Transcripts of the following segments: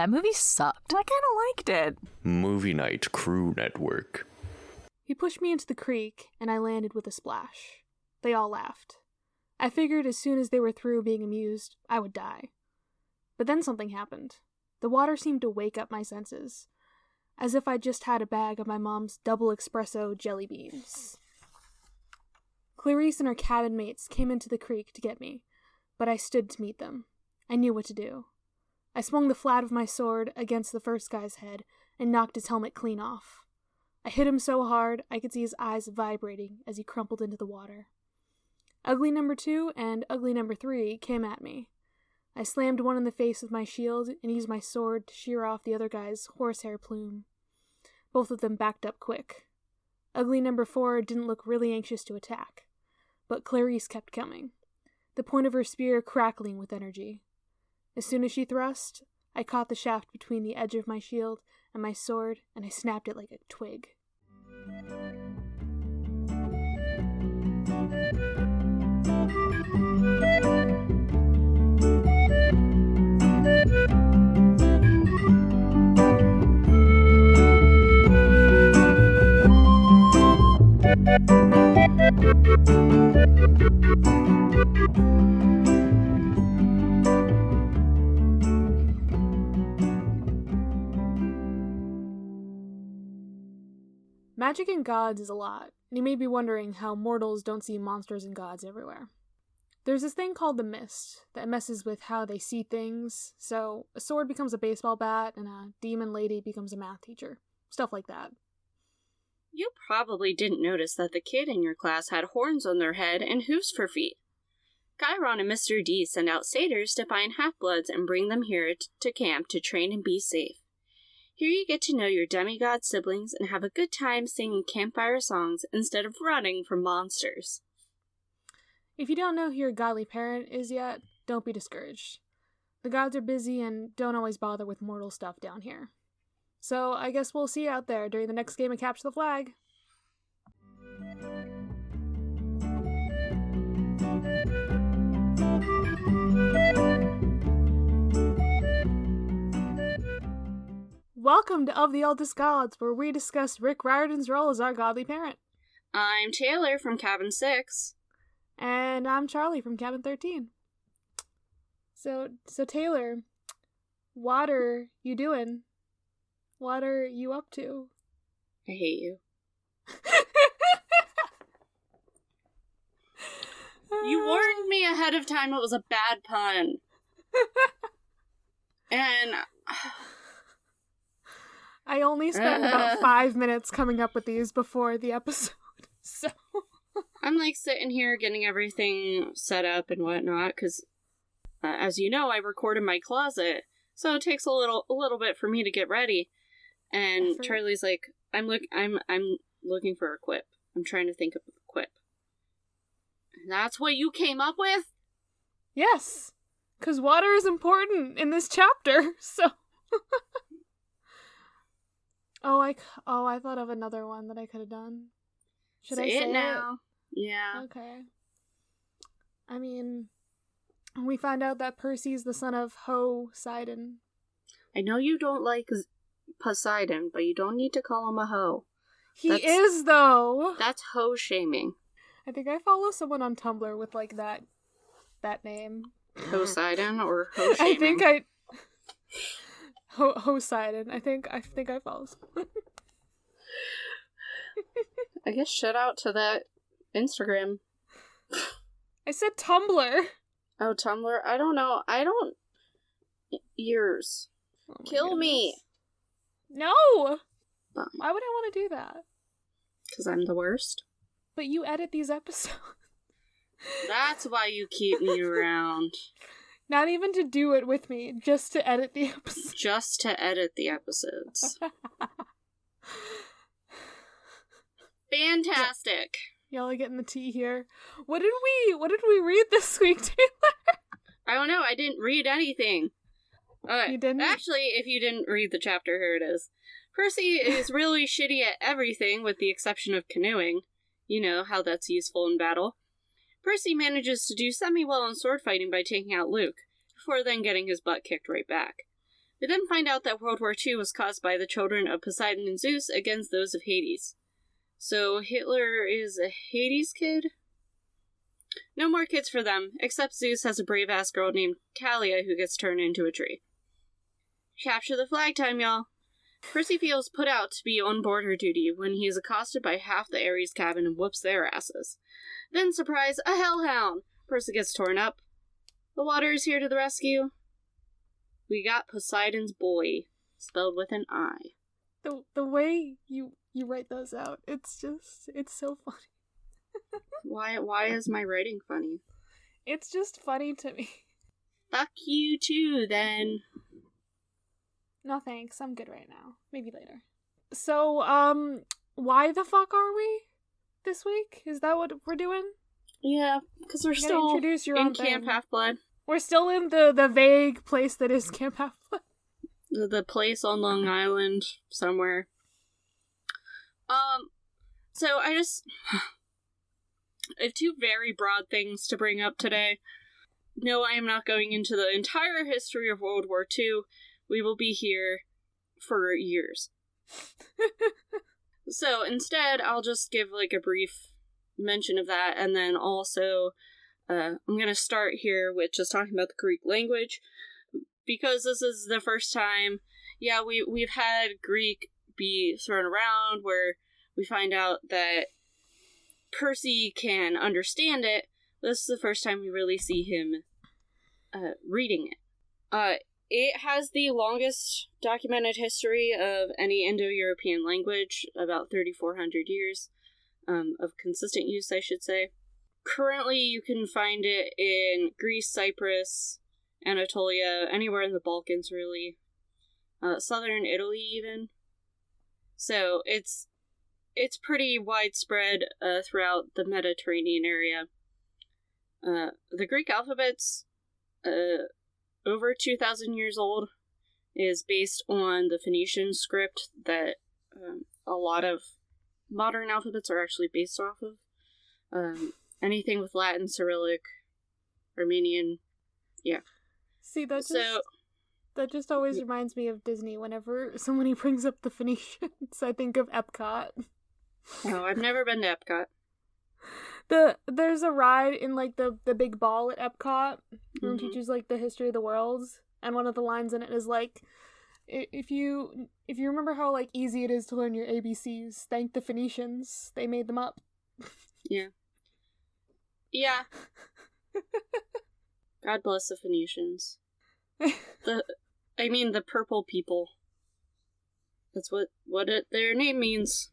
That movie sucked. I kind of liked it. Movie Night Crew Network. He pushed me into the creek, and I landed with a splash. They all laughed. I figured as soon as they were through being amused, I would die. But then something happened. The water seemed to wake up my senses, as if I'd just had a bag of my mom's double espresso jelly beans. Clarice and her cabin mates came into the creek to get me, but I stood to meet them. I knew what to do. I swung the flat of my sword against the first guy's head and knocked his helmet clean off. I hit him so hard I could see his eyes vibrating as he crumpled into the water. Ugly number 2 and ugly number 3 came at me. I slammed one in the face with my shield and used my sword to shear off the other guy's horsehair plume. Both of them backed up quick. Ugly number 4 didn't look really anxious to attack, but Clarice kept coming, the point of her spear crackling with energy. As soon as she thrust, I caught the shaft between the edge of my shield and my sword, and I snapped it like a twig. Magic and gods is a lot, and you may be wondering how mortals don't see monsters and gods everywhere. There's this thing called the mist that messes with how they see things, so a sword becomes a baseball bat and a demon lady becomes a math teacher. Stuff like that. You probably didn't notice that the kid in your class had horns on their head and hooves for feet. Chiron and Mr. D send out satyrs to find half-bloods and bring them here to camp to train and be safe. Here you get to know your demigod siblings and have a good time singing campfire songs instead of running from monsters. If you don't know who your godly parent is yet, don't be discouraged. The gods are busy and don't always bother with mortal stuff down here. So I guess we'll see you out there during the next game of Capture the Flag. Welcome to Of the Eldest Gods, where we discuss Rick Riordan's role as our godly parent. I'm Taylor from Cabin 6. And I'm Charlie from Cabin 13. So Taylor, what are you doing? What are you up to? I hate you. You warned me ahead of time it was a bad pun. And I only spent about 5 minutes coming up with these before the episode, so I'm like sitting here getting everything set up and whatnot, because as you know, I record in my closet, so it takes a little bit for me to get ready. And Charlie's like, I'm looking for a quip. I'm trying to think of a quip. That's what you came up with? Yes, because water is important in this chapter, so... I thought of another one that I could have done. Should I say it now? Yeah. Okay. I mean, we find out that Percy's the son of Poseidon. I know you don't like Poseidon, but you don't need to call him a hoe. He is, though. That's hoe shaming. I think I follow someone on Tumblr with, like, that name. Poseidon or hoe shaming? I think I... Poseidon. I think I follow someone. I guess shout out to that Instagram. I said Tumblr. Oh, Tumblr? I don't know. Ears. Oh Kill me. No! Fine. Why would I want to do that? Because I'm the worst. But you edit these episodes. That's why you keep me around. Not even to do it with me, just to edit the episodes. Just to edit the episodes. Fantastic. Y'all are getting the tea here. What did we read this week, Taylor? I don't know. I didn't read anything. You didn't? Actually, if you didn't read the chapter, here it is. Percy is really shitty at everything with the exception of canoeing. You know how that's useful in battle. Percy manages to do semi-well in sword fighting by taking out Luke, before then getting his butt kicked right back. We then find out that World War II was caused by the children of Poseidon and Zeus against those of Hades. So Hitler is a Hades kid? No more kids for them, except Zeus has a brave-ass girl named Callia who gets turned into a tree. Capture the flag time, y'all. Percy feels put out to be on boarder duty when he is accosted by half the Ares cabin and whoops their asses. Then, surprise, a Hellhound! Percy gets torn up. The water is here to the rescue. We got Poseidon's boy, spelled with an I. The way you write those out, it's so funny. Why is my writing funny? It's just funny to me. Fuck you too, then. No thanks, I'm good right now. Maybe later. So, why the fuck are we this week? Is that what we're doing? Yeah, because we're still in Camp Half-Blood. We're still in the vague place that is Camp Half-Blood. The place on Long Island, somewhere. So I have two very broad things to bring up today. No, I am not going into the entire history of World War II. We will be here for years. So instead, I'll just give like a brief mention of that, and then also I'm going to start here with just talking about the Greek language, because this is the first time, we've had Greek be thrown around, where we find out that Percy can understand it. This is the first time we really see him reading it. It has the longest documented history of any Indo-European language, about 3,400 years of consistent use, I should say. Currently, you can find it in Greece, Cyprus, Anatolia, anywhere in the Balkans, really. Southern Italy, even. So, it's pretty widespread throughout the Mediterranean area. The Greek alphabet's over 2,000 years old, is based on the Phoenician script that a lot of modern alphabets are actually based off of. Anything with Latin, Cyrillic, Armenian, yeah. See, that just always reminds me of Disney. Whenever somebody brings up the Phoenicians, I think of Epcot. No, I've never been to Epcot. There's a ride in like the big ball at Epcot where it teaches like the history of the worlds, and one of the lines in it is like, if you remember how like easy it is to learn your ABCs, thank the Phoenicians, they made them up. Yeah. Yeah. God bless the Phoenicians. The purple people. That's what their name means.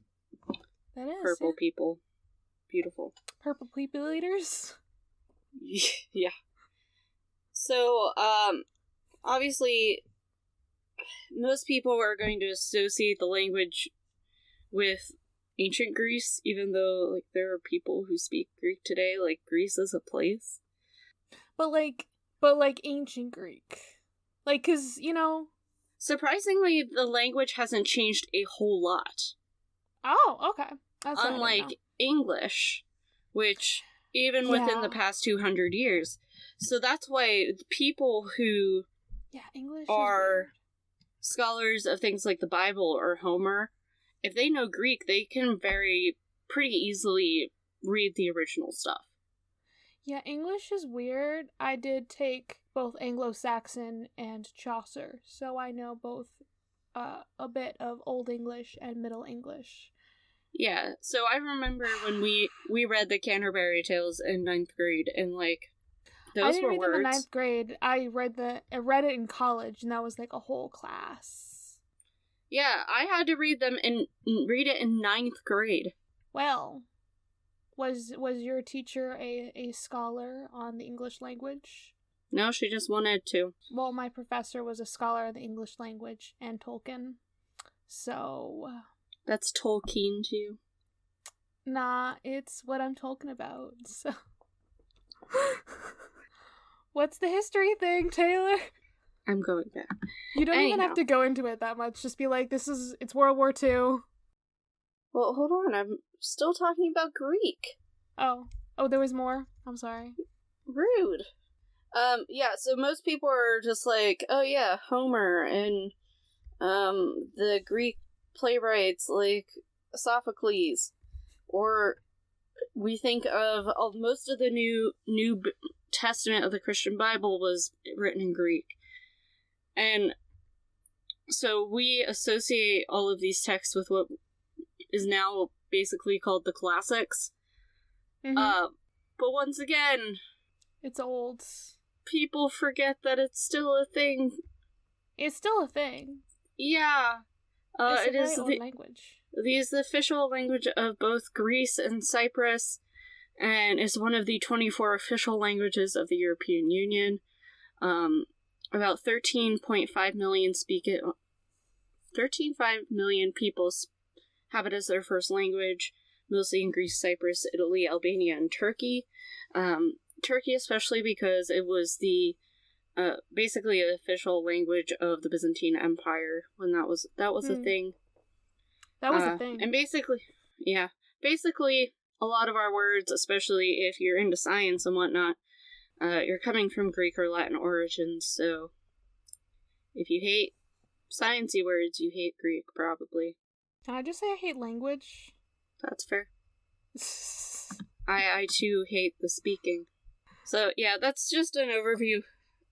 That is purple people. Beautiful. Purple people eaters? Yeah. So, obviously, most people are going to associate the language with ancient Greece, even though, like, there are people who speak Greek today, like, Greece is a place. But ancient Greek. Like, 'cause, surprisingly, the language hasn't changed a whole lot. Oh, okay. That's unlike English, which, even within the past 200 years. So that's why people who English are scholars of things like the Bible or Homer, if they know Greek, they can pretty easily read the original stuff. Yeah, English is weird. I did take both Anglo-Saxon and Chaucer, so I know both a bit of Old English and Middle English. Yeah, so I remember when we read the Canterbury Tales in 9th grade, and like, those were words. I didn't read them in 9th grade. I read it in college, and that was like a whole class. Yeah, I had to read it in 9th grade. Well, was your teacher a scholar on the English language? No, she just wanted to. Well, my professor was a scholar of the English language and Tolkien, so... That's Tolkien to you? Nah, it's what I'm talking about, so... What's the history thing, Taylor? I'm going back. You don't even have to go into it that much. Just be like, it's World War II. Well, hold on. I'm still talking about Greek. Oh, there was more? I'm sorry. Rude. Yeah, so most people are just like, oh yeah, Homer and, the Greek playwrights like Sophocles, or we think of most of the New Testament of the Christian Bible was written in Greek. And so we associate all of these texts with what is now basically called the classics. Mm-hmm. But once again, It's old. people forget that it's still a thing. It's still a thing. Yeah. It's It a is very old language. It is the official language of both Greece and Cyprus, and is one of the 24 official languages of the European Union. About 13.5 million speak it. 13.5 million people have it as their first language, mostly in Greece, Cyprus, Italy, Albania, and Turkey. Turkey especially because it was the basically the official language of the Byzantine Empire when that was a thing. That was a thing. And basically, a lot of our words, especially if you're into science and whatnot, you're coming from Greek or Latin origins, so if you hate sciencey words, you hate Greek, probably. Can I just say I hate language? That's fair. I too hate the speaking. So, yeah, that's just an overview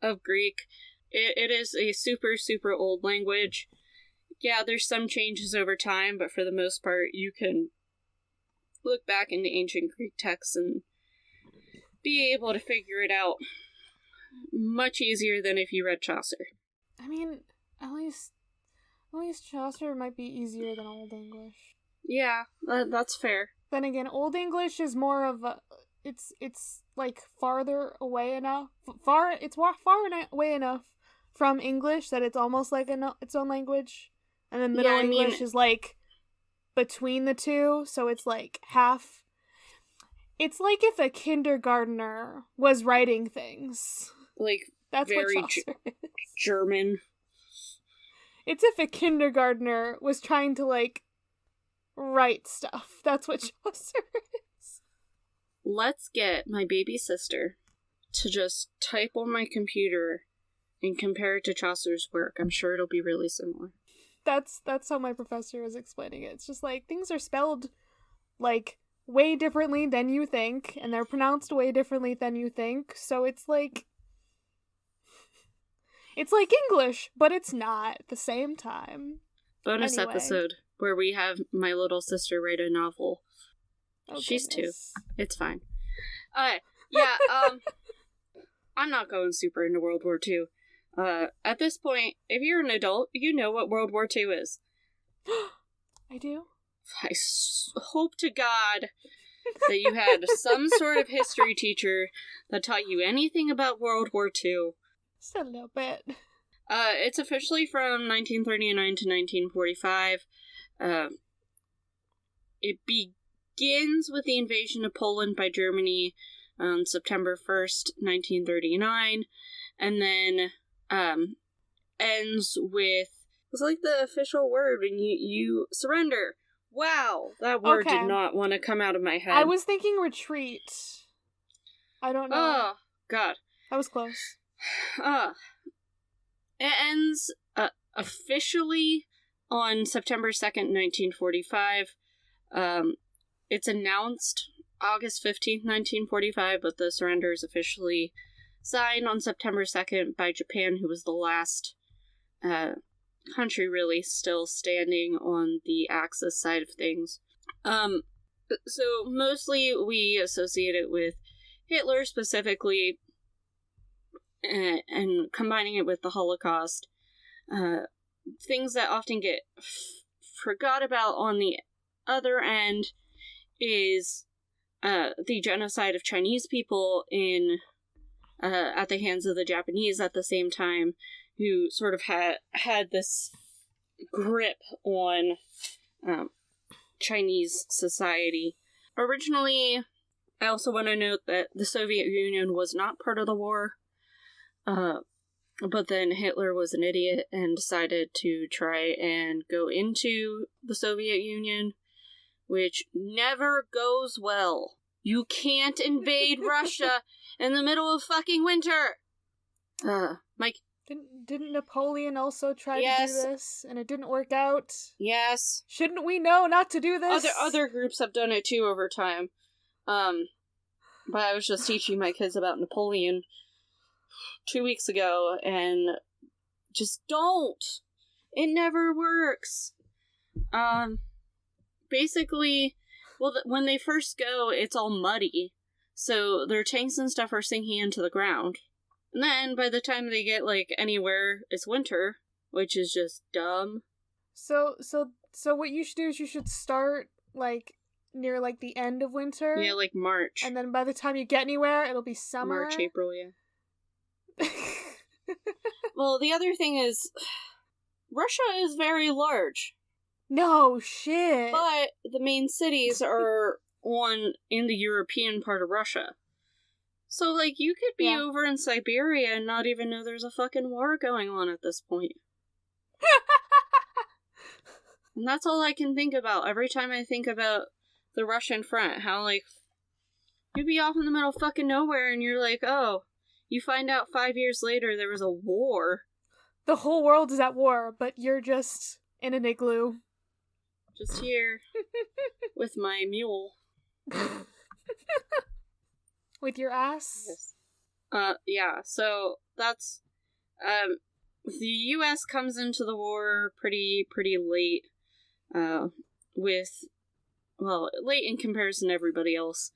of Greek. It is a super, super old language. Yeah, there's some changes over time, but for the most part, you can look back into ancient Greek texts and be able to figure it out much easier than if you read Chaucer. I mean, at least Chaucer might be easier than Old English. Yeah, that's fair. Then again, Old English is more of a... It's like farther away enough. It's far away enough from English that it's almost like its own language. And then Middle English is like between the two, so it's like half. It's like if a kindergartner was writing things. Like, that's very what Chaucer is. German. It's if a kindergartner was trying to, like, write stuff. That's what Chaucer is. Let's get my baby sister to just type on my computer and compare it to Chaucer's work. I'm sure it'll be really similar. That's how my professor was explaining it. It's just like, things are spelled, like, way differently than you think, and they're pronounced way differently than you think, so it's like English, but it's not at the same time. Bonus Anyway. episode where we have my little sister write a novel. Oh, She's goodness. 2. It's fine. I'm not going super into World War II. At this point, if you're an adult, you know what World War II is. I do? I hope to God that you had some sort of history teacher that taught you anything about World War II. Just a little bit. It's officially from 1939 to 1945. It begins with the invasion of Poland by Germany on September 1st, 1939, and then ends with, it's like the official word when you surrender. Wow, that word did not want to come out of my head. I was thinking retreat. I don't know. Oh, God. That was close. It ends officially on September 2nd, 1945. It's announced August 15th, 1945, but the surrender is officially signed on September 2nd by Japan, who was the last country really still standing on the Axis side of things. So mostly we associate it with Hitler specifically, and combining it with the Holocaust. Things that often get forgot about on the other end is the genocide of Chinese people at the hands of the Japanese at the same time, who sort of had this grip on Chinese society. Originally, I also want to note that the Soviet Union was not part of the war, but then Hitler was an idiot and decided to try and go into the Soviet Union, which never goes well. You can't invade Russia in the middle of fucking winter! Mike. Didn't Napoleon also try to do this, and it didn't work out? Yes. Shouldn't we know not to do this? Other groups have done it too over time. But I was just teaching my kids about Napoleon 2 weeks ago, and just don't. It never works. Basically, well, when they first go, it's all muddy, so their tanks and stuff are sinking into the ground. And then, by the time they get, like, anywhere, it's winter, which is just dumb. So what you should do is you should start, like, near, like, the end of winter. Yeah, like March. And then by the time you get anywhere, it'll be summer. March, April, yeah. Well, the other thing is, Russia is very large. No shit. But the main cities are in the European part of Russia. So, like, you could be over in Siberia and not even know there's a fucking war going on at this point. And that's all I can think about every time I think about the Russian front. How, like, you'd be off in the middle of fucking nowhere and you're like, oh, you find out 5 years later there was a war. The whole world is at war, but you're just in an igloo. Just here. With my mule. With your ass? Yes. Yeah, so that's, the U.S. comes into the war pretty late, late in comparison to everybody else,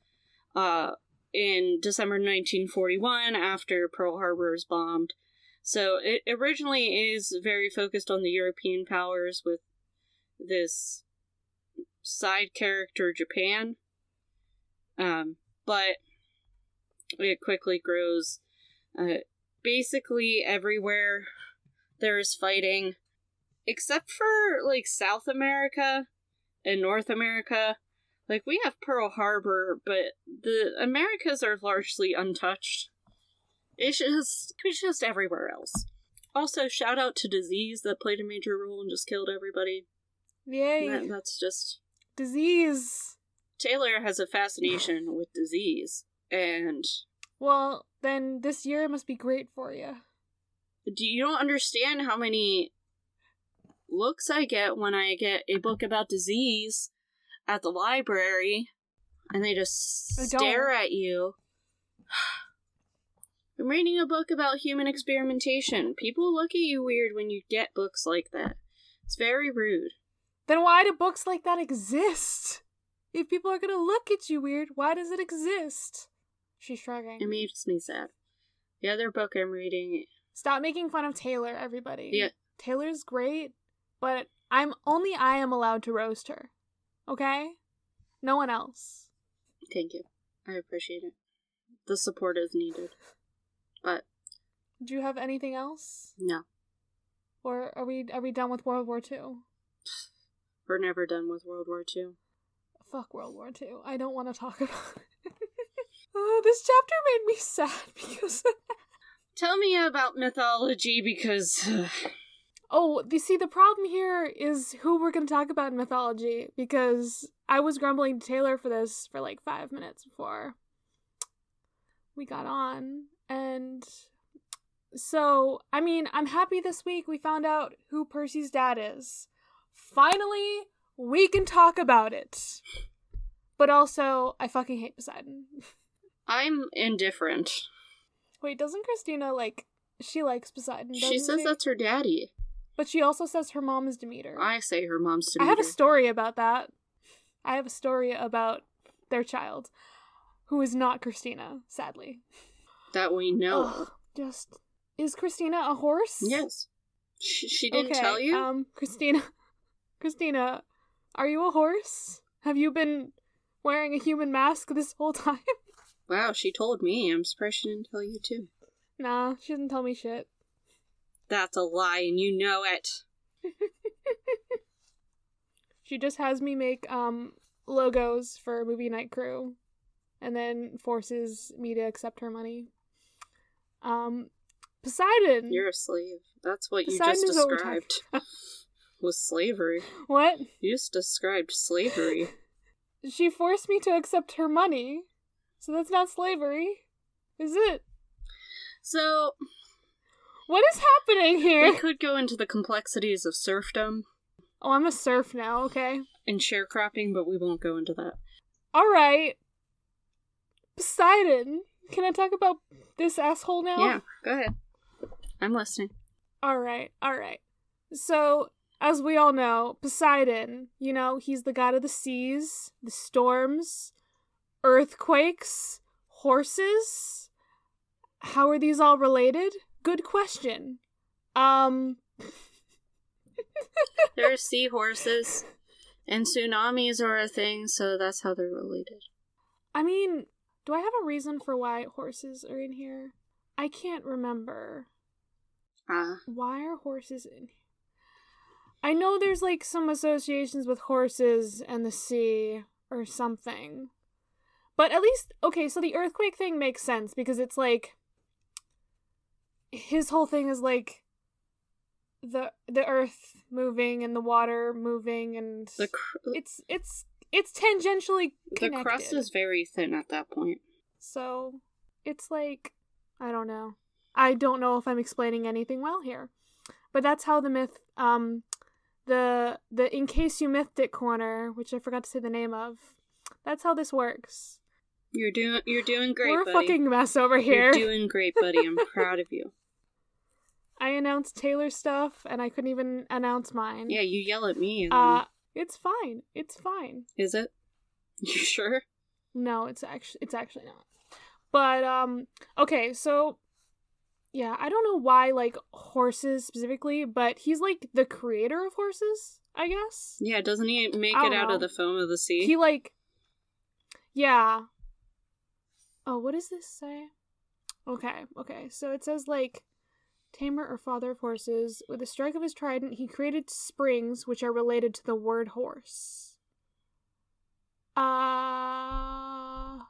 in December 1941, after Pearl Harbor is bombed. So it originally is very focused on the European powers with this side character, Japan, but it quickly grows. Basically everywhere there is fighting, except for, like, South America and North America. Like, we have Pearl Harbor, but the Americas are largely untouched. It's just everywhere else. Also, shout out to Disease that played a major role and just killed everybody. Yay. That's just... Disease. Taylor has a fascination with disease, and... Well, then this year must be great for you. You don't understand how many looks I get when I get a book about disease at the library, and they just stare at you. I'm reading a book about human experimentation. People look at you weird when you get books like that. It's very rude. Then why do books like that exist? If people are gonna look at you weird, why does it exist? She's shrugging. It makes me sad. The other book I'm reading... Stop making fun of Taylor, everybody. Yeah. Taylor's great, but I am allowed to roast her. Okay? No one else. Thank you. I appreciate it. The support is needed. But... Do you have anything else? No. Or are we done with World War II? We're never done with World War II. Fuck World War II. I don't want to talk about it. This chapter made me sad because... Tell me about mythology, because... the problem here is who we're going to talk about in mythology, because I was grumbling to Taylor for this for like 5 minutes before we got on, and so, I mean, I'm happy this week we found out who Percy's dad is. Finally, we can talk about it. But also, I fucking hate Poseidon. I'm indifferent. Wait, doesn't Christina, she likes Poseidon, doesn't she? Says that's her daddy. But she also says her mom is Demeter. I say her mom's Demeter. I have a story about that. I have a story about their child, who is not Christina, sadly. That we know. Is Christina a horse? Yes. She didn't tell you? Christina, are you a horse? Have you been wearing a human mask this whole time? Wow, she told me. I'm surprised she didn't tell you too. Nah, she didn't tell me shit. That's a lie, and you know it. She just has me make logos for movie night crew, and then forces me to accept her money. Poseidon. You're a slave. That's what Poseidon you just described. Was slavery. What? You just described slavery. She forced me to accept her money, so that's not slavery, is it? So, What is happening here? We could go into the complexities of serfdom. Oh, I'm a serf now, okay. And sharecropping, but we won't go into that. Alright. Poseidon. Can I talk about this asshole now? Yeah, go ahead. I'm listening. Alright. So, as we all know, Poseidon, he's the god of the seas, the storms, earthquakes, horses. How are these all related? Good question. There are seahorses, and tsunamis are a thing, so that's how they're related. I mean, do I have a reason for why horses are in here? I can't remember. Why are horses in here? I know there's, some associations with horses and the sea, or something. But at least, okay, so the earthquake thing makes sense, because it's, his whole thing is, the earth moving and the water moving, and it's tangentially connected. The crust is very thin at that point. So, it's I don't know. I don't know if I'm explaining anything well here. But that's how the myth, the In Case You Mythed It corner, which I forgot to say the name of, that's how this works. You're doing great, We're buddy. a fucking mess over here. You're doing great, buddy. I'm proud of you. I announced Taylor's stuff, and I couldn't even announce mine. Yeah, you yell at me. And it's fine. It's fine. Is it? You sure? No, it's actually not. But, okay, so, yeah, I don't know why, horses specifically, but he's, the creator of horses, I guess? Yeah, doesn't he make it out of the foam of the sea? He, yeah. Oh, what does this say? Okay, so it says, tamer or father of horses. With a strike of his trident, he created springs, which are related to the word horse. I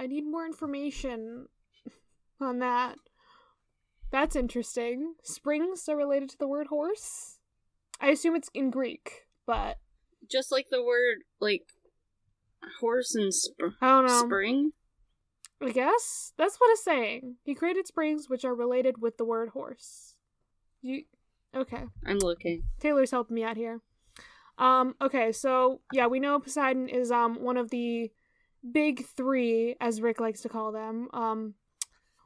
need more information on that. That's interesting. Springs are related to the word horse? I assume it's in Greek, but... Just like the word, horse and I don't know. spring? I guess? That's what it's saying. He created springs which are related with the word horse. Okay. I'm looking. Taylor's helping me out here. Okay, so, yeah, we know Poseidon is, one of the big three, as Rick likes to call them.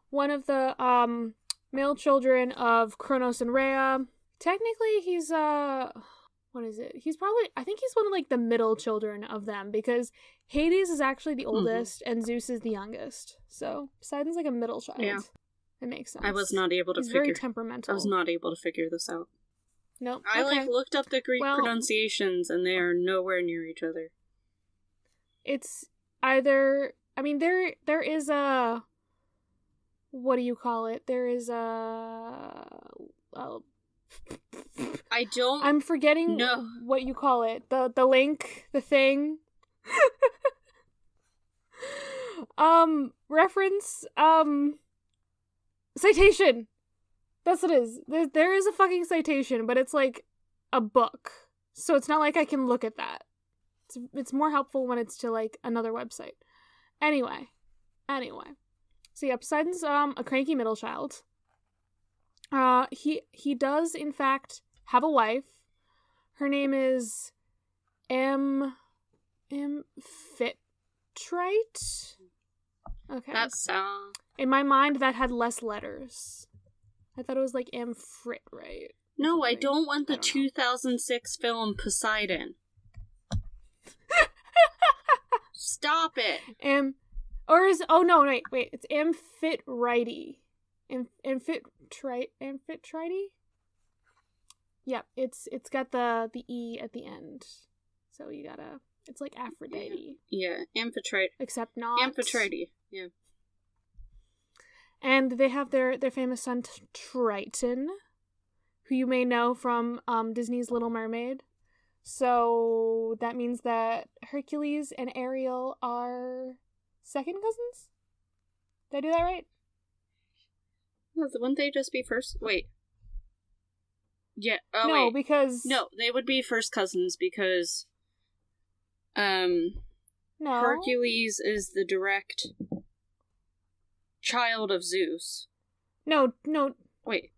One of the, male children of Kronos and Rhea. Technically, he's, what is it? I think he's one of, the middle children of them, because Hades is actually the oldest, and Zeus is the youngest. So, Poseidon's a middle child. Yeah. It makes sense. I was not able to He's very temperamental. I was not able to figure this out. Nope. I, okay. looked up the Greek pronunciations, and they are nowhere near each other. It's either... I mean, there is a... What do you call it? There is a... I don't... I'm forgetting what you call it. The link, the thing. Reference, citation. That's what it is. There is a fucking citation, but it's a book. So it's not I can look at that. It's more helpful when it's to another website. Anyway. So yeah, Poseidon's a cranky middle child. He does in fact have a wife. Her name is Amphitrite. Okay. That's in my mind that had less letters. I thought it was Amphitrite. No, I don't want the 2006 film Poseidon. Stop it. It's Amphitrite. Amphitrite? Yep, it's got the E at the end. So you gotta... It's Aphrodite. Yeah, Amphitrite. Except not. Amphitrite, yeah. And they have their famous son Triton, who you may know from Disney's Little Mermaid. So that means that Hercules and Ariel are second cousins? Did I do that right? Wouldn't they just be first? Wait. Yeah. Oh, no, wait. because... No, they would be first cousins because... No. Hercules is the direct child of Zeus. No. Wait.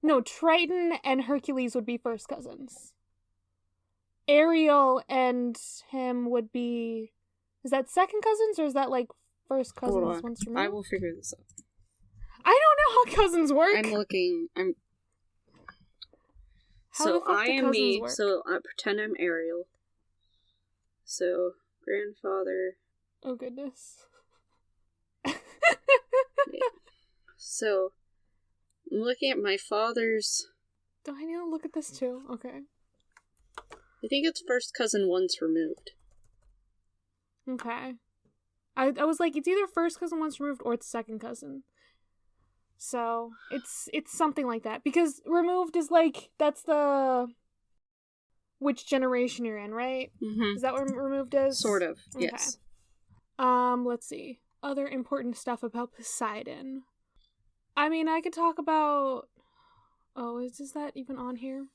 No, Triton and Hercules would be first cousins. Ariel and him would be... Is that second cousins, or is that, like, first cousins once removed? I will figure this out. I don't know how cousins work. I'm looking. How so the fuck I do am cousins me. work? So I pretend I'm Ariel. So grandfather. Oh, goodness. Yeah. So I'm looking at my father's. Do I need to look at this too? Okay. I think it's first cousin once removed. Okay. I was like, it's either first cousin once removed or it's second cousin. So it's something like that. Because removed is like, that's the which generation you're in, right? Mm-hmm. Is that what removed is? Sort of, Okay. yes. Let's see. Other important stuff about Poseidon. I mean, I could talk about... Oh, is that even on here?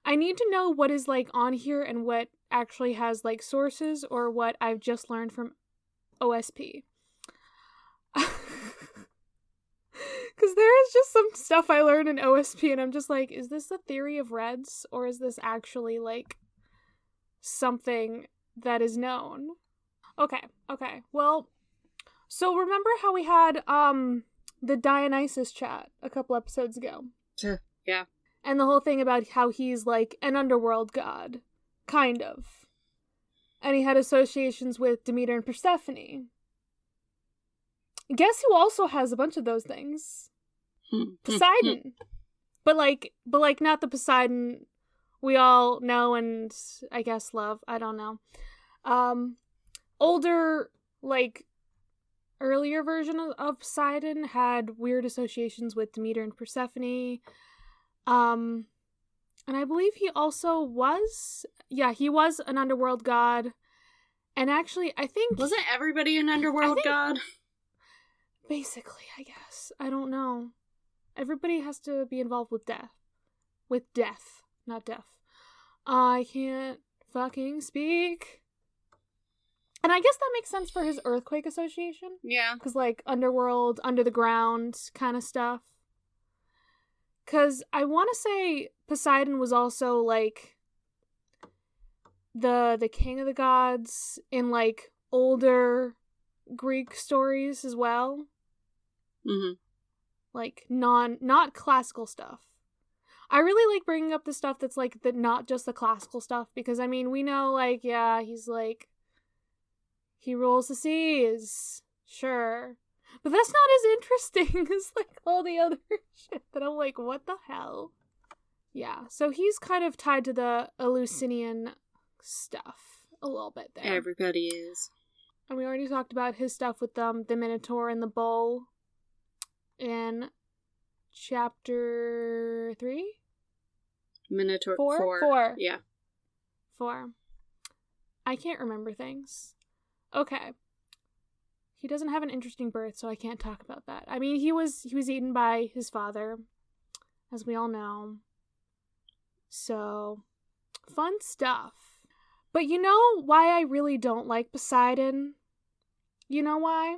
I need to know what is, like, on here and what actually has, like, sources or what I've just learned from OSP. Because there is just some stuff I learned in OSP and I'm just like, is this the theory of Reds? Or is this actually, like, something that is known? Okay. Well, so remember how we had, the Dionysus chat a couple episodes ago? Yeah. And the whole thing about how he's, like, an underworld god. Kind of. And he had associations with Demeter and Persephone. Guess who also has a bunch of those things? Poseidon. But not the Poseidon we all know and I guess love. I don't know. Older, like, earlier version of Poseidon had weird associations with Demeter and Persephone. And I believe he also was... Yeah, he was an underworld god. And actually, I think... Wasn't everybody an underworld god? Basically, I guess. I don't know. Everybody has to be involved with death. With death, not death. I can't fucking speak. And I guess that makes sense for his earthquake association. Yeah. Because, like, underworld, under the ground kind of stuff. Because I want to say Poseidon was also, like, the king of the gods in, like, older Greek stories as well. Mm-hmm. Like, not classical stuff. I really like bringing up the stuff that's, like, not just the classical stuff, because, I mean, we know, like, yeah, he's, like, he rules the seas, sure. But that's not as interesting as, like, all the other shit that I'm like, what the hell? Yeah, so he's kind of tied to the Eleusinian stuff a little bit there. Everybody is. And we already talked about his stuff with the Minotaur and the bull in chapter 3? Minotaur 4? 4. Yeah. 4. I can't remember things. Okay. He doesn't have an interesting birth, so I can't talk about that. I mean, he was eaten by his father, as we all know. So, fun stuff. But you know why I really don't like Poseidon? You know why?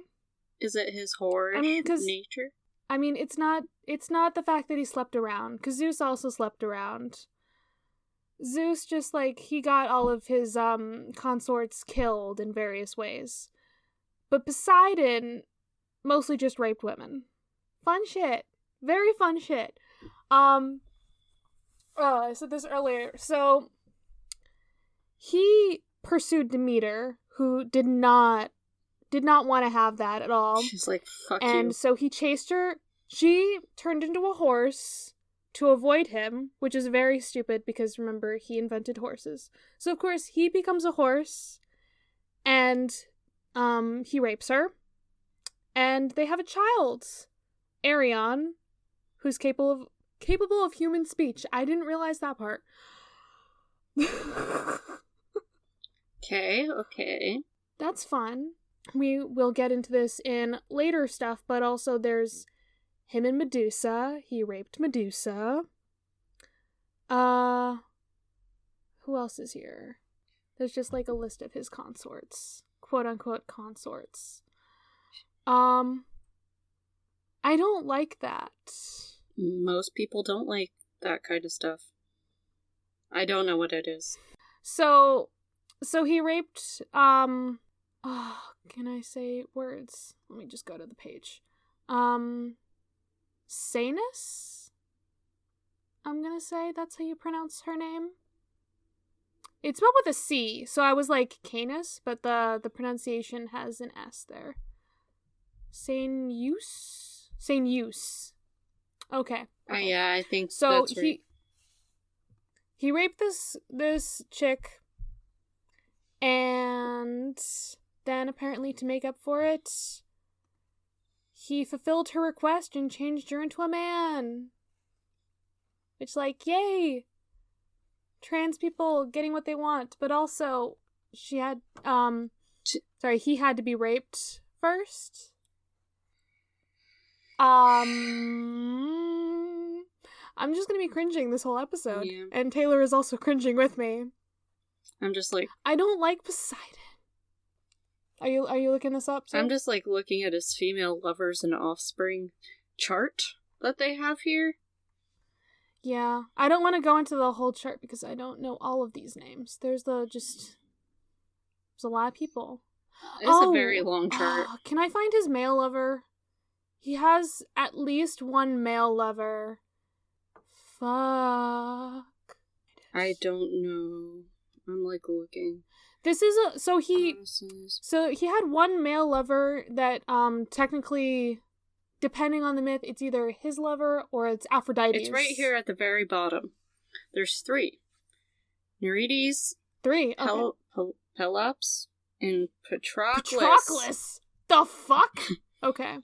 Is it his horror nature? I mean, it's not the fact that he slept around, because Zeus also slept around. Zeus just, like, he got all of his consorts killed in various ways. But Poseidon mostly just raped women. Fun shit. Very fun shit. Oh, I said this earlier. So, he pursued Demeter, who did not want to have that at all. She's like, fuck you. And so he chased her. She turned into a horse to avoid him, which is very stupid because, remember, he invented horses. So, of course, he becomes a horse, and he rapes her, and they have a child, Arion, who's capable of human speech. I didn't realize that part. Okay. That's fun. We will get into this in later stuff, but also there's him and Medusa. He raped Medusa. Who else is here? There's just like a list of his consorts. Quote unquote consorts. I don't like that. Most people don't like that kind of stuff. I don't know what it is. So he raped, can I say words? Let me just go to the page. Sanus? I'm gonna say that's how you pronounce her name. It's spelled with a C, so I was like Canis, but the pronunciation has an S there. Sainus? Okay. Yeah, I think so. That's right. He raped this chick, and then apparently to make up for it, he fulfilled her request and changed her into a man. It's like, yay! Trans people getting what they want, but also he had to be raped first. I'm just gonna be cringing this whole episode. Yeah. And Taylor is also cringing with me. I'm just like... I don't like Poseidon. Are you looking this up, too? I'm just like looking at his female lovers and offspring chart that they have here. Yeah. I don't want to go into the whole chart because I don't know all of these names. There's a lot of people. It's a very long chart. Can I find his male lover? He has at least one male lover. Fuck. I don't know. I'm like looking. This is so he had one male lover that technically, depending on the myth, it's either his lover or it's Aphrodite's. It's right here at the very bottom. There's 3. Nereides, 3. Okay. Pelops, and Patroclus. Patroclus. The fuck? Okay.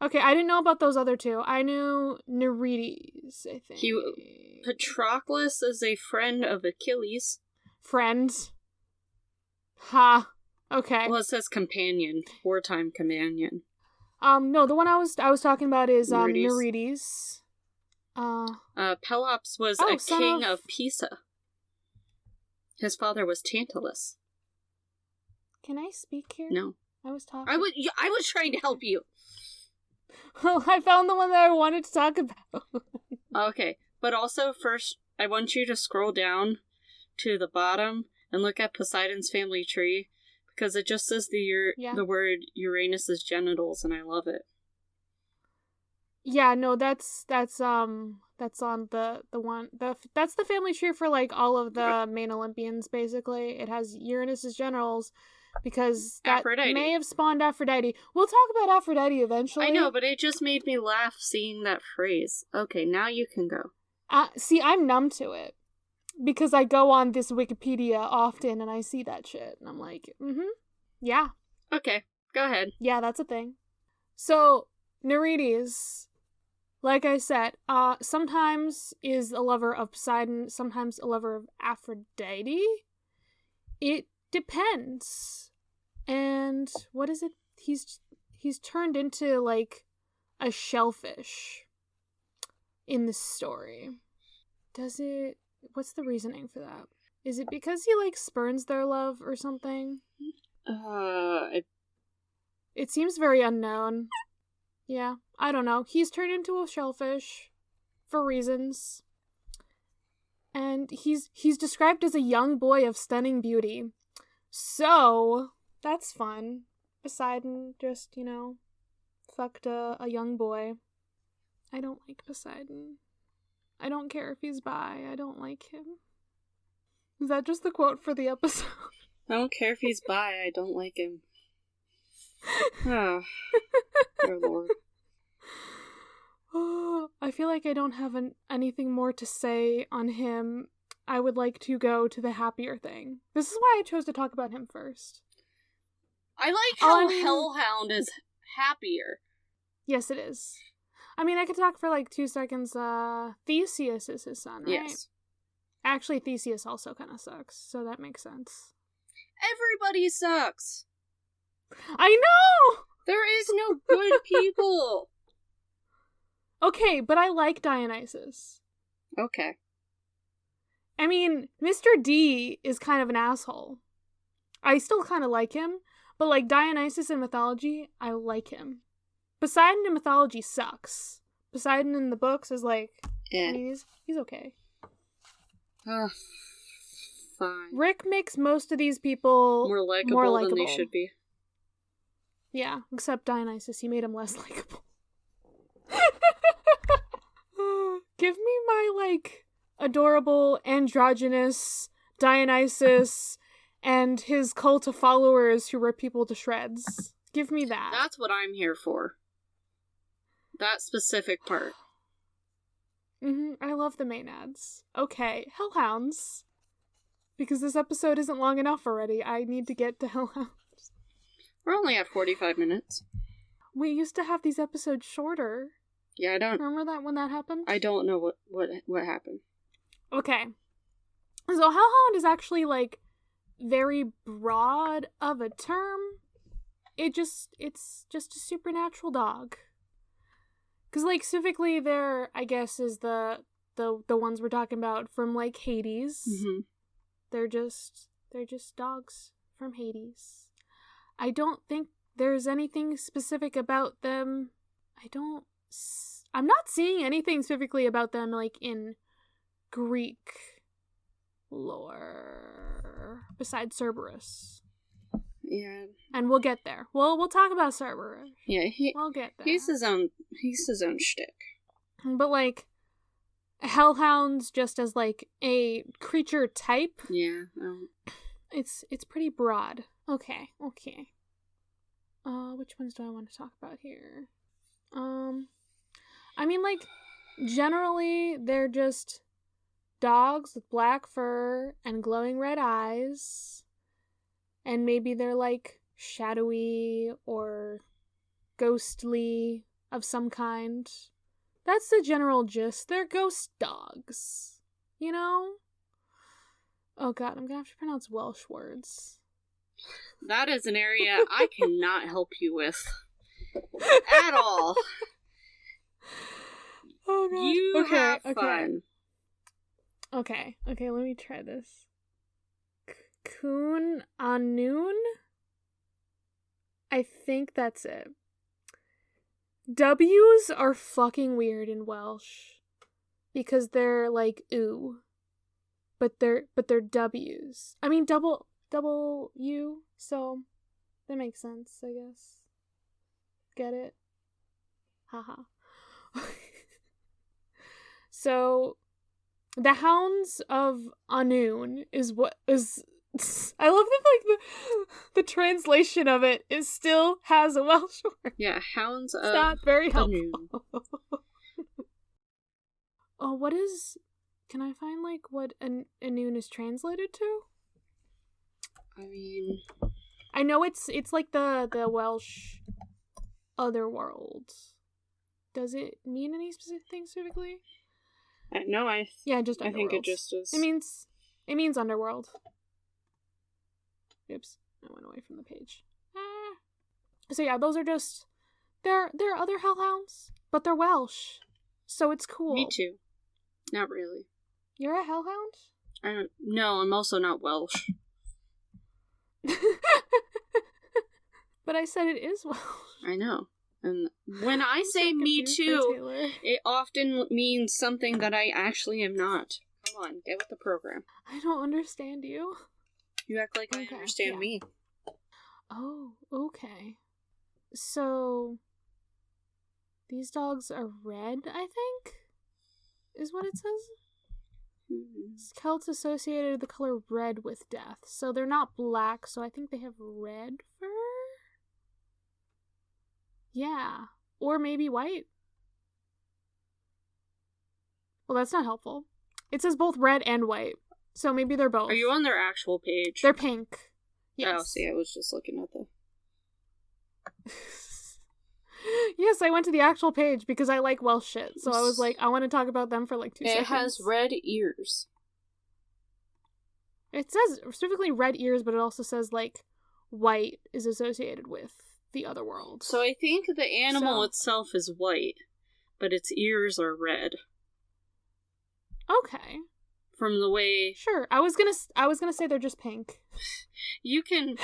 Okay, I didn't know about those other 2. I knew Nereides, I think. Patroclus is a friend of Achilles. Friend. Ha. Okay. Well, it says companion. Wartime companion. No, the one I was talking about is Nereides. Pelops was a king of Pisa. His father was Tantalus. Can I speak here? No. I was talking. I was trying to help you. Well, I found the one that I wanted to talk about. Okay, but also first, I want you to scroll down to the bottom and look at Poseidon's family tree, because it just says the word Uranus's genitals, and I love it. Yeah, no, that's on the one that's the family tree for like all of the main Olympians. Basically, it has Uranus's genitals. Because that may have spawned Aphrodite. We'll talk about Aphrodite eventually. I know, but it just made me laugh seeing that phrase. Okay, now you can go. See, I'm numb to it. Because I go on this Wikipedia often and I see that shit. And I'm like, yeah. Okay, go ahead. Yeah, that's a thing. So, Nereides, like I said, sometimes is a lover of Poseidon, sometimes a lover of Aphrodite. It depends. And what is it? He's turned into like a shellfish in this story. What's the reasoning for that? Is it because he like spurns their love or something? It seems very unknown. Yeah, I don't know. He's turned into a shellfish for reasons. And he's described as a young boy of stunning beauty. So, that's fun. Poseidon just, fucked a young boy. I don't like Poseidon. I don't care if he's bi. I don't like him. Is that just the quote for the episode? I don't care if he's bi. I don't like him. Oh, dear Lord. I feel like I don't have anything more to say on him. I would like to go to the happier thing. This is why I chose to talk about him first. I like how Hellhound is happier. Yes, it is. I mean, I could talk for like 2 seconds. Theseus is his son, right? Yes. Actually, Theseus also kind of sucks, so that makes sense. Everybody sucks. I know! There is no good people. Okay, but I like Dionysus. Okay. I mean, Mr. D is kind of an asshole. I still kind of like him, but like Dionysus in mythology, I like him. Poseidon in mythology sucks, Poseidon in the books is like, Yeah. I mean, he's okay. Fine. Rick makes most of these people More likable than they should be. Yeah, except Dionysus. He made him less likable. Give me my, like, adorable, androgynous Dionysus and his cult of followers who rip people to shreds. Give me that. That's what I'm here for. That specific part. I love the Maenads. Okay, Hellhounds. Because this episode isn't long enough already. I need to get to Hellhounds. We're only at 45 minutes. We used to have these episodes shorter. Yeah, I don't... Remember that when that happened? I don't know what happened. Okay. So Hellhound is actually, like, very broad of a term. It's just a supernatural dog. Because, like, specifically there, I guess, is the ones we're talking about from, like, Hades. Mm-hmm. They're just dogs from Hades. I don't think there's anything specific about them. I'm not seeing anything specifically about them, like, in Greek lore besides Cerberus. Yeah. And we'll get there. We'll talk about Cerberus. Yeah, we'll get there. He's his own shtick. But, like, Hellhounds just as, like, a creature type. Yeah. It's pretty broad. Okay. Which ones do I want to talk about here? I mean, like, generally, they're just dogs with black fur and glowing red eyes. And maybe they're, like, shadowy or ghostly of some kind. That's the general gist. They're ghost dogs. You know? Oh god, I'm gonna have to pronounce Welsh words. That is an area I cannot help you with. At all. Oh god. You have fun. Okay, let me try this. Cún Anún? I think that's it. W's are fucking weird in Welsh. Because they're like ooh. But they're W's. I mean double U, so that makes sense, I guess. Get it? Haha. So the Hounds of Anún is what is I love that, like, the translation of it is still has a Welsh word. Yeah, Hounds of It's not very helpful. Anún. Oh, what is... Can I find, like, what Anún is translated to? I mean... I know it's like the Welsh otherworld. Does it mean any specific thing specifically? No, Yeah, just I underworld. think it just is... It means underworld. Oops, I went away from the page. So yeah, those are just... They're other Hellhounds, but they're Welsh. So it's cool. Me too. Not really. You're a Hellhound? No, I'm also not Welsh. But I said it is Welsh. I know. And when I say me too, it often means something that I actually am not. Come on, get with the program. I don't understand you. You act like I understand me. Oh, okay. So, these dogs are red, I think? Is what it says? Celts associated the color red with death. So they're not black, so I think they have red fur? Yeah. Or maybe white. Well, that's not helpful. It says both red and white. So maybe they're both. Are you on their actual page? They're pink. Yes. Oh, see, I was just looking at the... Yes, I went to the actual page because I like Welsh shit. So I was like, I want to talk about them for like 2 seconds. It has red ears. It says specifically red ears, but it also says like white is associated with the other world. So I think the animal itself is white, but its ears are red. Okay. From the way... Sure. I was gonna say they're just pink. You can...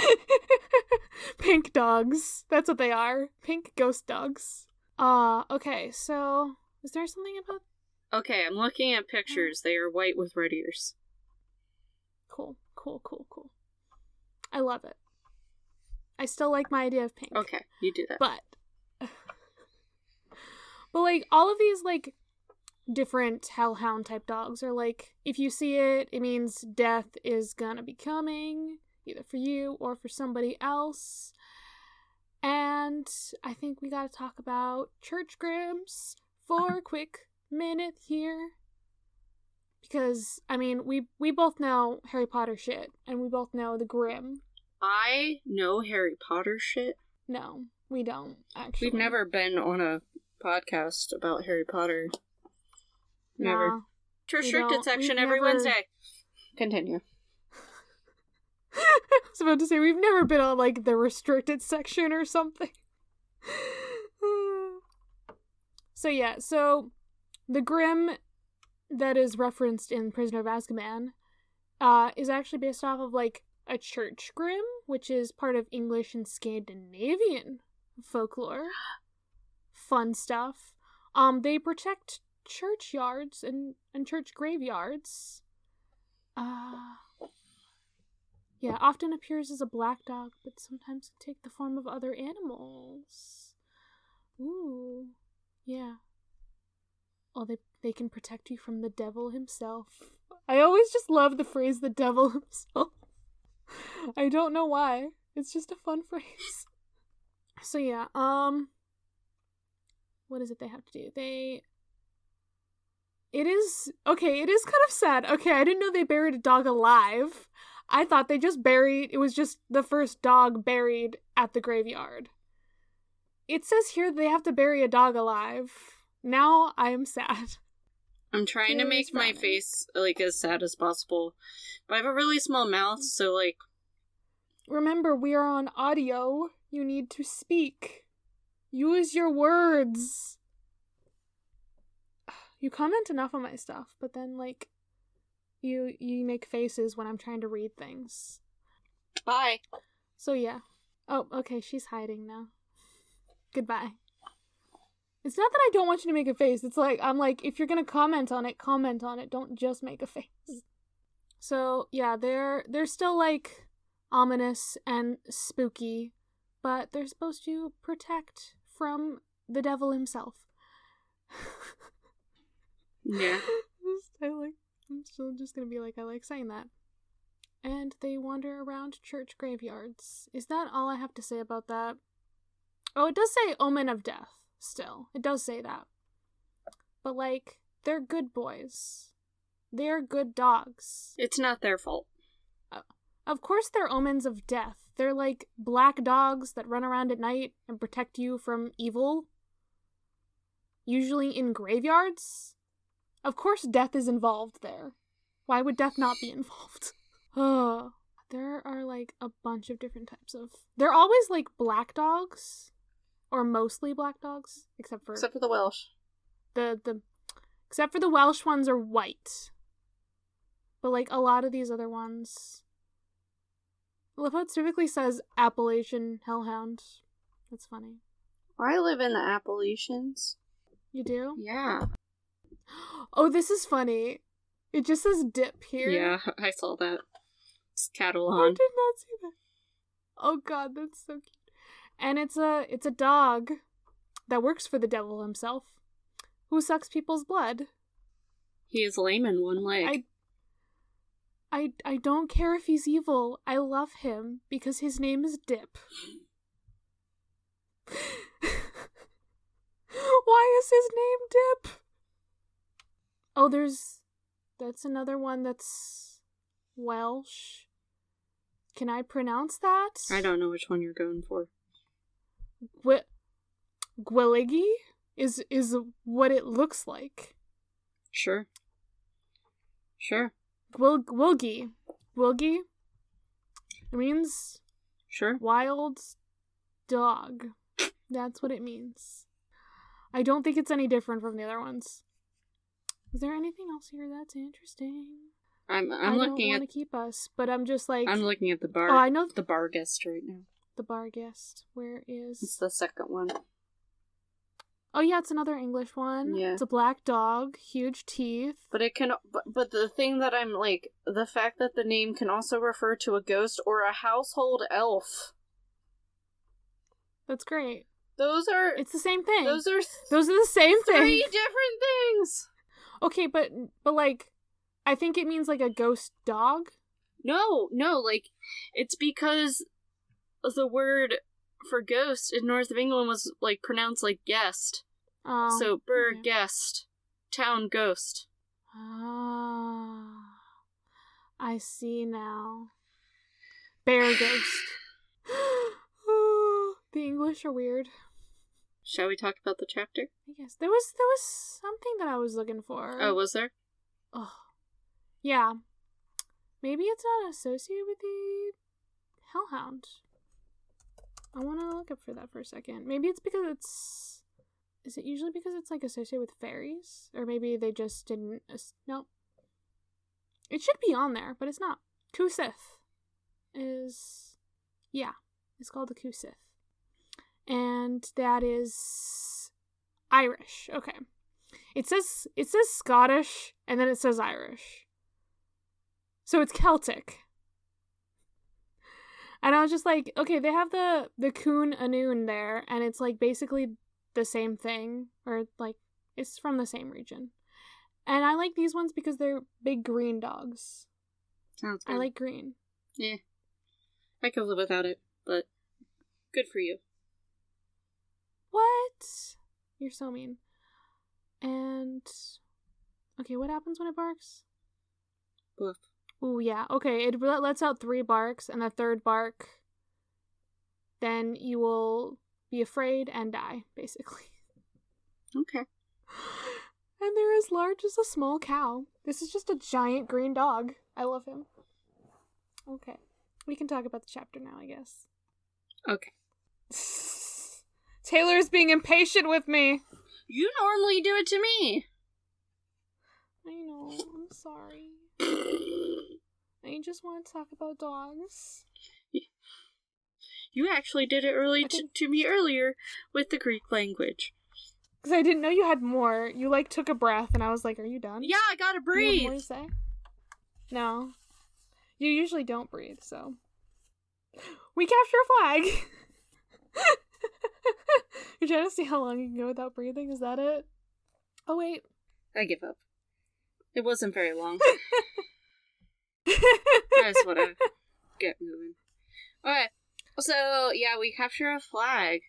Pink dogs. That's what they are. Pink ghost dogs. Okay, so Is there something about... Okay, I'm looking at pictures. They are white with red ears. Cool. I love it. I still like my idea of pink. Okay, you do that. But like, all of these, like, different hellhound type dogs are like, if you see it, it means death is gonna be coming, either for you or for somebody else. And I think we gotta talk about church grims for a quick minute here. Because, I mean, we both know Harry Potter shit, and we both know the Grim. I know Harry Potter shit. No, we don't, actually. We've never been on a podcast about Harry Potter. Never. Nah, Restricted section every Wednesday. Continue. I was about to say, we've never been on, like, the restricted section or something. So the Grim that is referenced in Prisoner of Azkaban is actually based off of, like, a church Grim, which is part of English and Scandinavian folklore. Fun stuff. They protect churchyards and church graveyards. Yeah, often appears as a black dog, but sometimes can take the form of other animals. Ooh, yeah. Oh, they can protect you from the devil himself. I always just love the phrase, the devil himself. I don't know why. It's just a fun phrase. So yeah, what is it they have to do? It is kind of sad. Okay, I didn't know they buried a dog alive. I thought they just it was just the first dog buried at the graveyard. It says here they have to bury a dog alive. Now I am sad. I'm trying to make my face, like, as sad as possible. But I have a really small mouth, so, like... Remember, we are on audio. You need to speak. Use your words. You comment enough on my stuff, but then, like, you make faces when I'm trying to read things. Bye. So, yeah. Oh, okay, she's hiding now. Goodbye. It's not that I don't want you to make a face. It's like, I'm like, if you're gonna comment on it. Don't just make a face. So, yeah, they're still, like, ominous and spooky, but they're supposed to protect from the devil himself. Yeah. I'm still just gonna be like, I like saying that. And they wander around church graveyards. Is that all I have to say about that? Oh, it does say omen of death. Still, it does say that. But, like, they're good boys. They're good dogs. It's not their fault. Of course they're omens of death. They're, like, black dogs that run around at night and protect you from evil. Usually in graveyards. Of course death is involved there. Why would death not be involved? Oh, there are, like, a bunch of different types of... They're always, like, black dogs. Or mostly black dogs, except for the Welsh. Except for the Welsh ones are white. But, like, a lot of these other ones... I love how it specifically says Appalachian Hellhound. That's funny. I live in the Appalachians. You do? Yeah. Oh, this is funny. It just says dip here. Yeah, I saw that. It's cattle I on. did not see that. Oh god, that's so cute. And it's a dog that works for the devil himself, who sucks people's blood. He is lame in one leg. I don't care if he's evil. I love him because his name is Dip. Why is his name Dip? Oh, that's another one that's Welsh. Can I pronounce that? I don't know which one you're going for. Gwiligi is what it looks like. Sure. Gwilgi. It means sure. Wild dog. That's what it means. I don't think it's any different from the other ones. Is there anything else here that's interesting? I'm looking at. I don't want to keep us, but I'm just like. I'm looking at the bar. Oh, I know the bar guest right now. The bar guest. Where is? It's the second one. Oh yeah, it's another English one. Yeah. It's a black dog, huge teeth. But it can, but the thing that I'm like, the fact that the name can also refer to a ghost or a household elf. That's great. It's the same thing. Those are the same thing. 3 different things. Okay, but like, I think it means like a ghost dog. No, like, it's because the word for ghost in north of England was like pronounced like guest. Oh. So bird guest, town ghost. Ah, I see now. Bear ghost. The English are weird. Shall we talk about the chapter? I guess there was something that I was looking for. Oh, was there? Oh, yeah. Maybe it's not associated with the Hellhound. I want to look up for that for a second. Maybe it's because it's... Is it usually because it's, like, associated with fairies? Or maybe they just didn't... Nope. It should be on there, but it's not. Cù-sìth is... Yeah, it's called the Cù-sìth. And that is... Irish. Okay. It says Scottish, and then it says Irish. So it's Celtic. And I was just like, okay, they have the Cún Anún there, and it's like basically the same thing, or like it's from the same region. And I like these ones because they're big green dogs. Sounds good. I like green. Yeah. I could live without it, but good for you. What? You're so mean. And okay, what happens when it barks? Bluff. Ooh, yeah. Okay, it lets out 3 barks, and the third bark, then you will be afraid and die, basically. Okay. And they're as large as a small cow. This is just a giant green dog. I love him. Okay. We can talk about the chapter now, I guess. Okay. Taylor's being impatient with me. You normally do it to me. I know. I'm sorry. I just want to talk about dogs. You actually did it to me earlier with the Greek language. Because I didn't know you had more. You, like, took a breath, and I was like, are you done? Yeah, I gotta breathe. You have more to say? No. You usually don't breathe, so. We capture a flag! You're trying to see how long you can go without breathing? Is that it? Oh, wait. I give up. It wasn't very long. I just want to get moving. Okay. So, yeah, we capture a flag.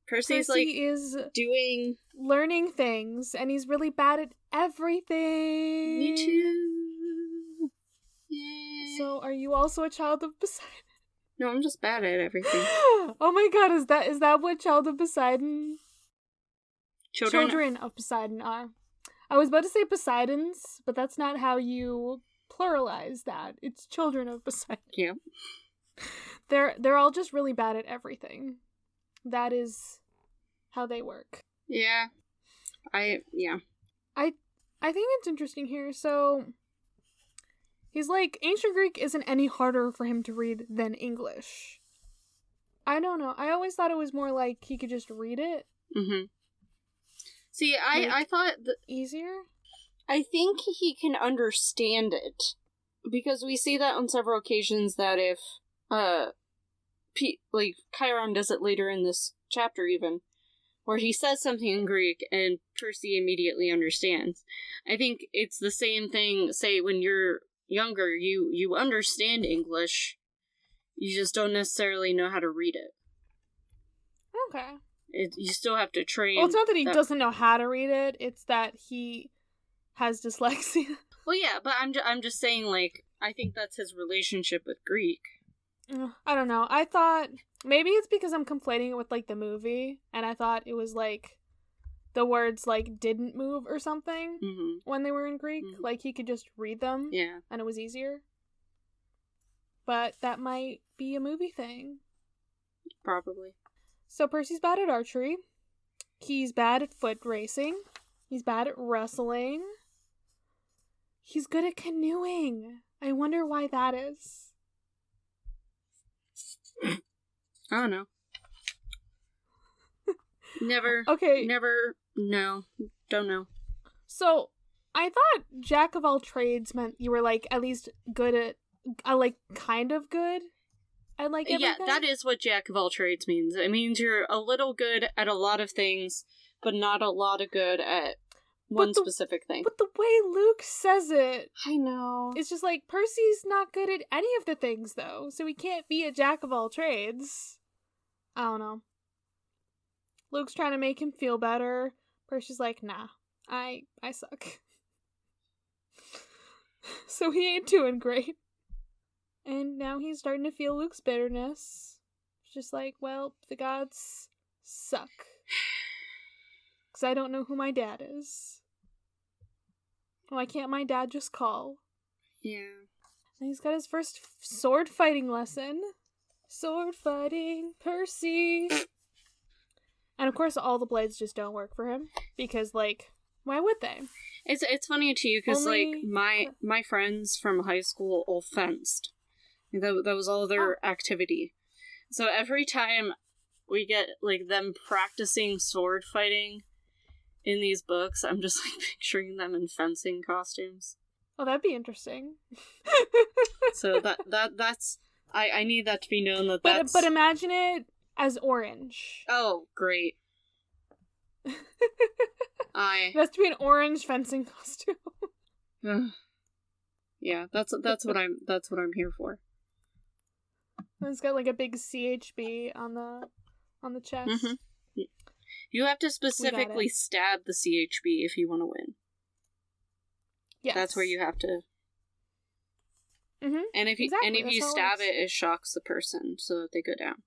Percy is doing... learning things, and he's really bad at everything. Me too. Yeah. So, are you also a child of Poseidon? No, I'm just bad at everything. Oh my god, is that what child of Poseidon? Children of Poseidon are. I was about to say Poseidons, but that's not how you pluralize that. It's children of Poseidon. Yeah. They're all just really bad at everything. That is how they work. Yeah. I think it's interesting here. So he's like, ancient Greek isn't any harder for him to read than English. I don't know. I always thought it was more like he could just read it. Mm-hmm. See, I thought easier. I think he can understand it because we see that on several occasions that if Chiron does it later in this chapter even, where he says something in Greek and Percy immediately understands. I think it's the same thing, say, when you're younger, you understand English, you just don't necessarily know how to read it. Okay. You still have to train. Well, it's not that he doesn't know how to read it, it's that he has dyslexia. Well, yeah, but I'm just saying, like, I think that's his relationship with Greek. I don't know. I thought maybe it's because I'm conflating it with like the movie, and I thought it was like the words like didn't move or something when they were in Greek. Like he could just read them, and it was easier. But that might be a movie thing. Probably. So Percy's bad at archery. He's bad at foot racing. He's bad at wrestling. He's good at canoeing. I wonder why that is. I don't know. Never. Okay. Never. No. Don't know. So, I thought jack of all trades meant you were, like, at least good at, like, kind of good at, like, everything. Yeah, that is what jack of all trades means. It means you're a little good at a lot of things, but not a lot of good at one specific thing. But the way Luke says it, I know. it's just like, Percy's not good at any of the things, though, so he can't be a jack of all trades. I don't know. Luke's trying to make him feel better. Percy's like, nah, I suck. So he ain't doing great. And now he's starting to feel Luke's bitterness. It's just like, well, the gods suck. Because I don't know who my dad is. Why can't my dad just call? Yeah. And he's got his first sword fighting lesson. Sword fighting, Percy. And of course, all the blades just don't work for him. Because, like, why would they? It's funny too, because, like, my friends from high school all fenced. That was all their activity. So every time we get, like, them practicing sword fighting in these books, I'm just, like, picturing them in fencing costumes. Oh, that'd be interesting. So that's... I need that to be known that that's... But imagine it as orange. Oh, great. It has to be an orange fencing costume. Yeah, that's what I'm here for. And it's got like a big CHB on the chest. Mm-hmm. You have to specifically stab the CHB if you want to win. Yes. That's where you have to. Mm-hmm. And if you stab it, it shocks the person so that they go down.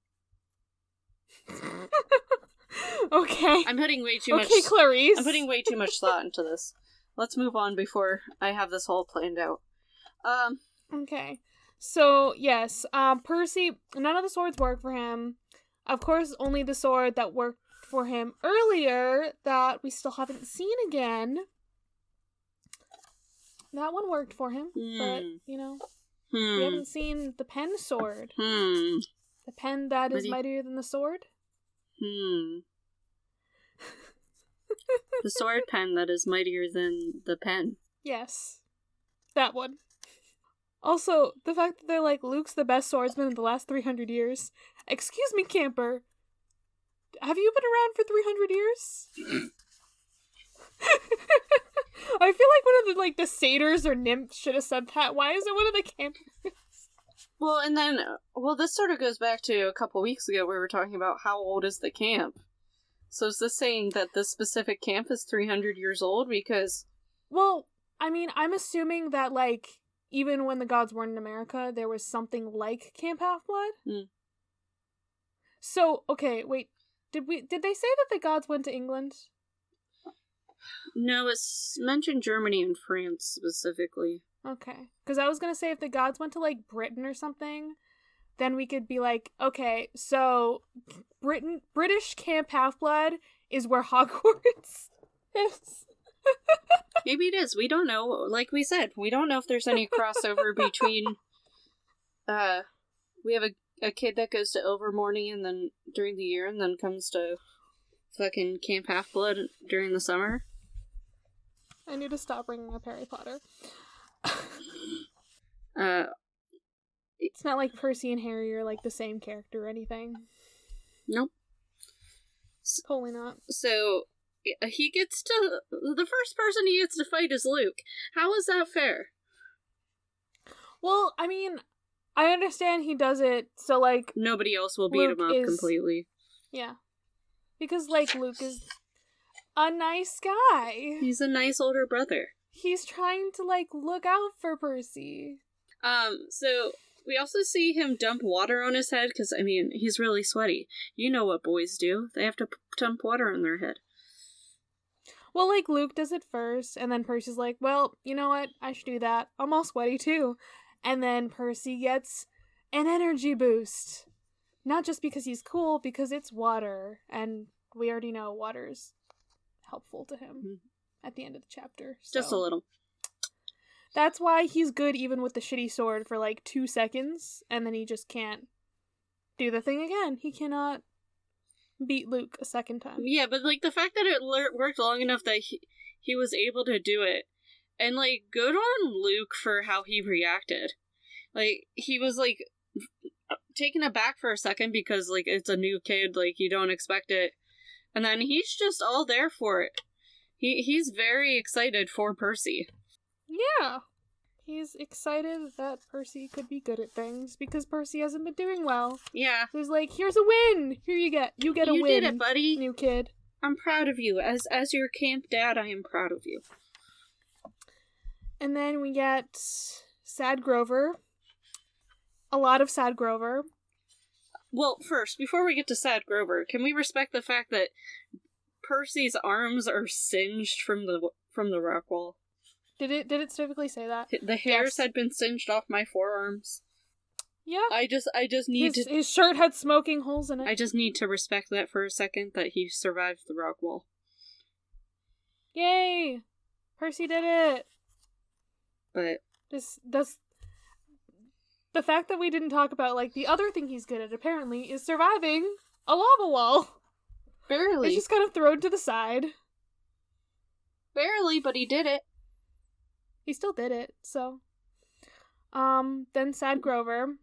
Okay. I'm putting way too much. Okay, Clarice. I'm putting way too much thought into this. Let's move on before I have this all planned out. Okay. So, yes, Percy, none of the swords work for him. Of course, only the sword that worked for him earlier that we still haven't seen again. That one worked for him, but, you know, we haven't seen the pen sword. The pen that is mightier than the sword. The sword pen that is mightier than the pen. Yes. That one. Also, the fact that they're like, Luke's the best swordsman in the last 300 years. Excuse me, camper. Have you been around for 300 years? I feel like one of the satyrs or nymphs should have said that. Why is it one of the campers? Well, and then, this sort of goes back to a couple weeks ago where we were talking about how old is the camp. So is this saying that this specific camp is 300 years old? Because... Well, I mean, I'm assuming that, like, even when the gods weren't in America, there was something like Camp Half-Blood. So, okay, wait. Did they say that the gods went to England? No, it's mentioned Germany and France specifically. Okay. Because I was going to say if the gods went to, like, Britain or something, then we could be like, okay, so British Camp Half-Blood is where Hogwarts is. Maybe it is. We don't know. Like we said, we don't know if there's any crossover between... we have a kid that goes to Overmorning and then during the year and then comes to fucking Camp Half-Blood during the summer. I need to stop bringing up Harry Potter. It's not like Percy and Harry are like the same character or anything. Nope. Totally not. So, he gets to... The first person he gets to fight is Luke. How is that fair? Well, I mean, I understand he does it so, like... Nobody else will beat him up completely. Yeah. Because, like, Luke is a nice guy. He's a nice older brother. He's trying to, like, look out for Percy. So... We also see him dump water on his head, because, I mean, he's really sweaty. You know what boys do. They have to dump water on their head. Well, like, Luke does it first, and then Percy's like, well, you know what? I should do that. I'm all sweaty, too. And then Percy gets an energy boost. Not just because he's cool, because it's water. And we already know water's helpful to him at the end of the chapter. So. Just a little. That's why he's good even with the shitty sword for like 2 seconds, and then he just can't do the thing again. He cannot beat Luke a second time. Yeah, but, like, the fact that it worked long enough that he was able to do it. And, like, good on Luke for how he reacted. Like, he was, like, taken aback for a second because, like, it's a new kid, like, you don't expect it. And then he's just all there for it. He's very excited for Percy. Yeah. He's excited that Percy could be good at things because Percy hasn't been doing well. Yeah. He's like, here's a win! Here you get a win. You did it, buddy. New kid. I'm proud of you. As your camp dad, I am proud of you. And then we get Sad Grover. A lot of Sad Grover. Well, first, before we get to Sad Grover, can we respect the fact that Percy's arms are singed from the rock wall? Did it specifically say that? The hairs had been singed off my forearms. Yeah. I just need to... His shirt had smoking holes in it. I just need to respect that for a second, that he survived the rock wall. Yay! Percy did it! But... The fact that we didn't talk about, like, the other thing he's good at, apparently, is surviving a lava wall. Barely. It's just kind of thrown to the side. Barely, but he did it. He still did it, so. Then Sad Grover.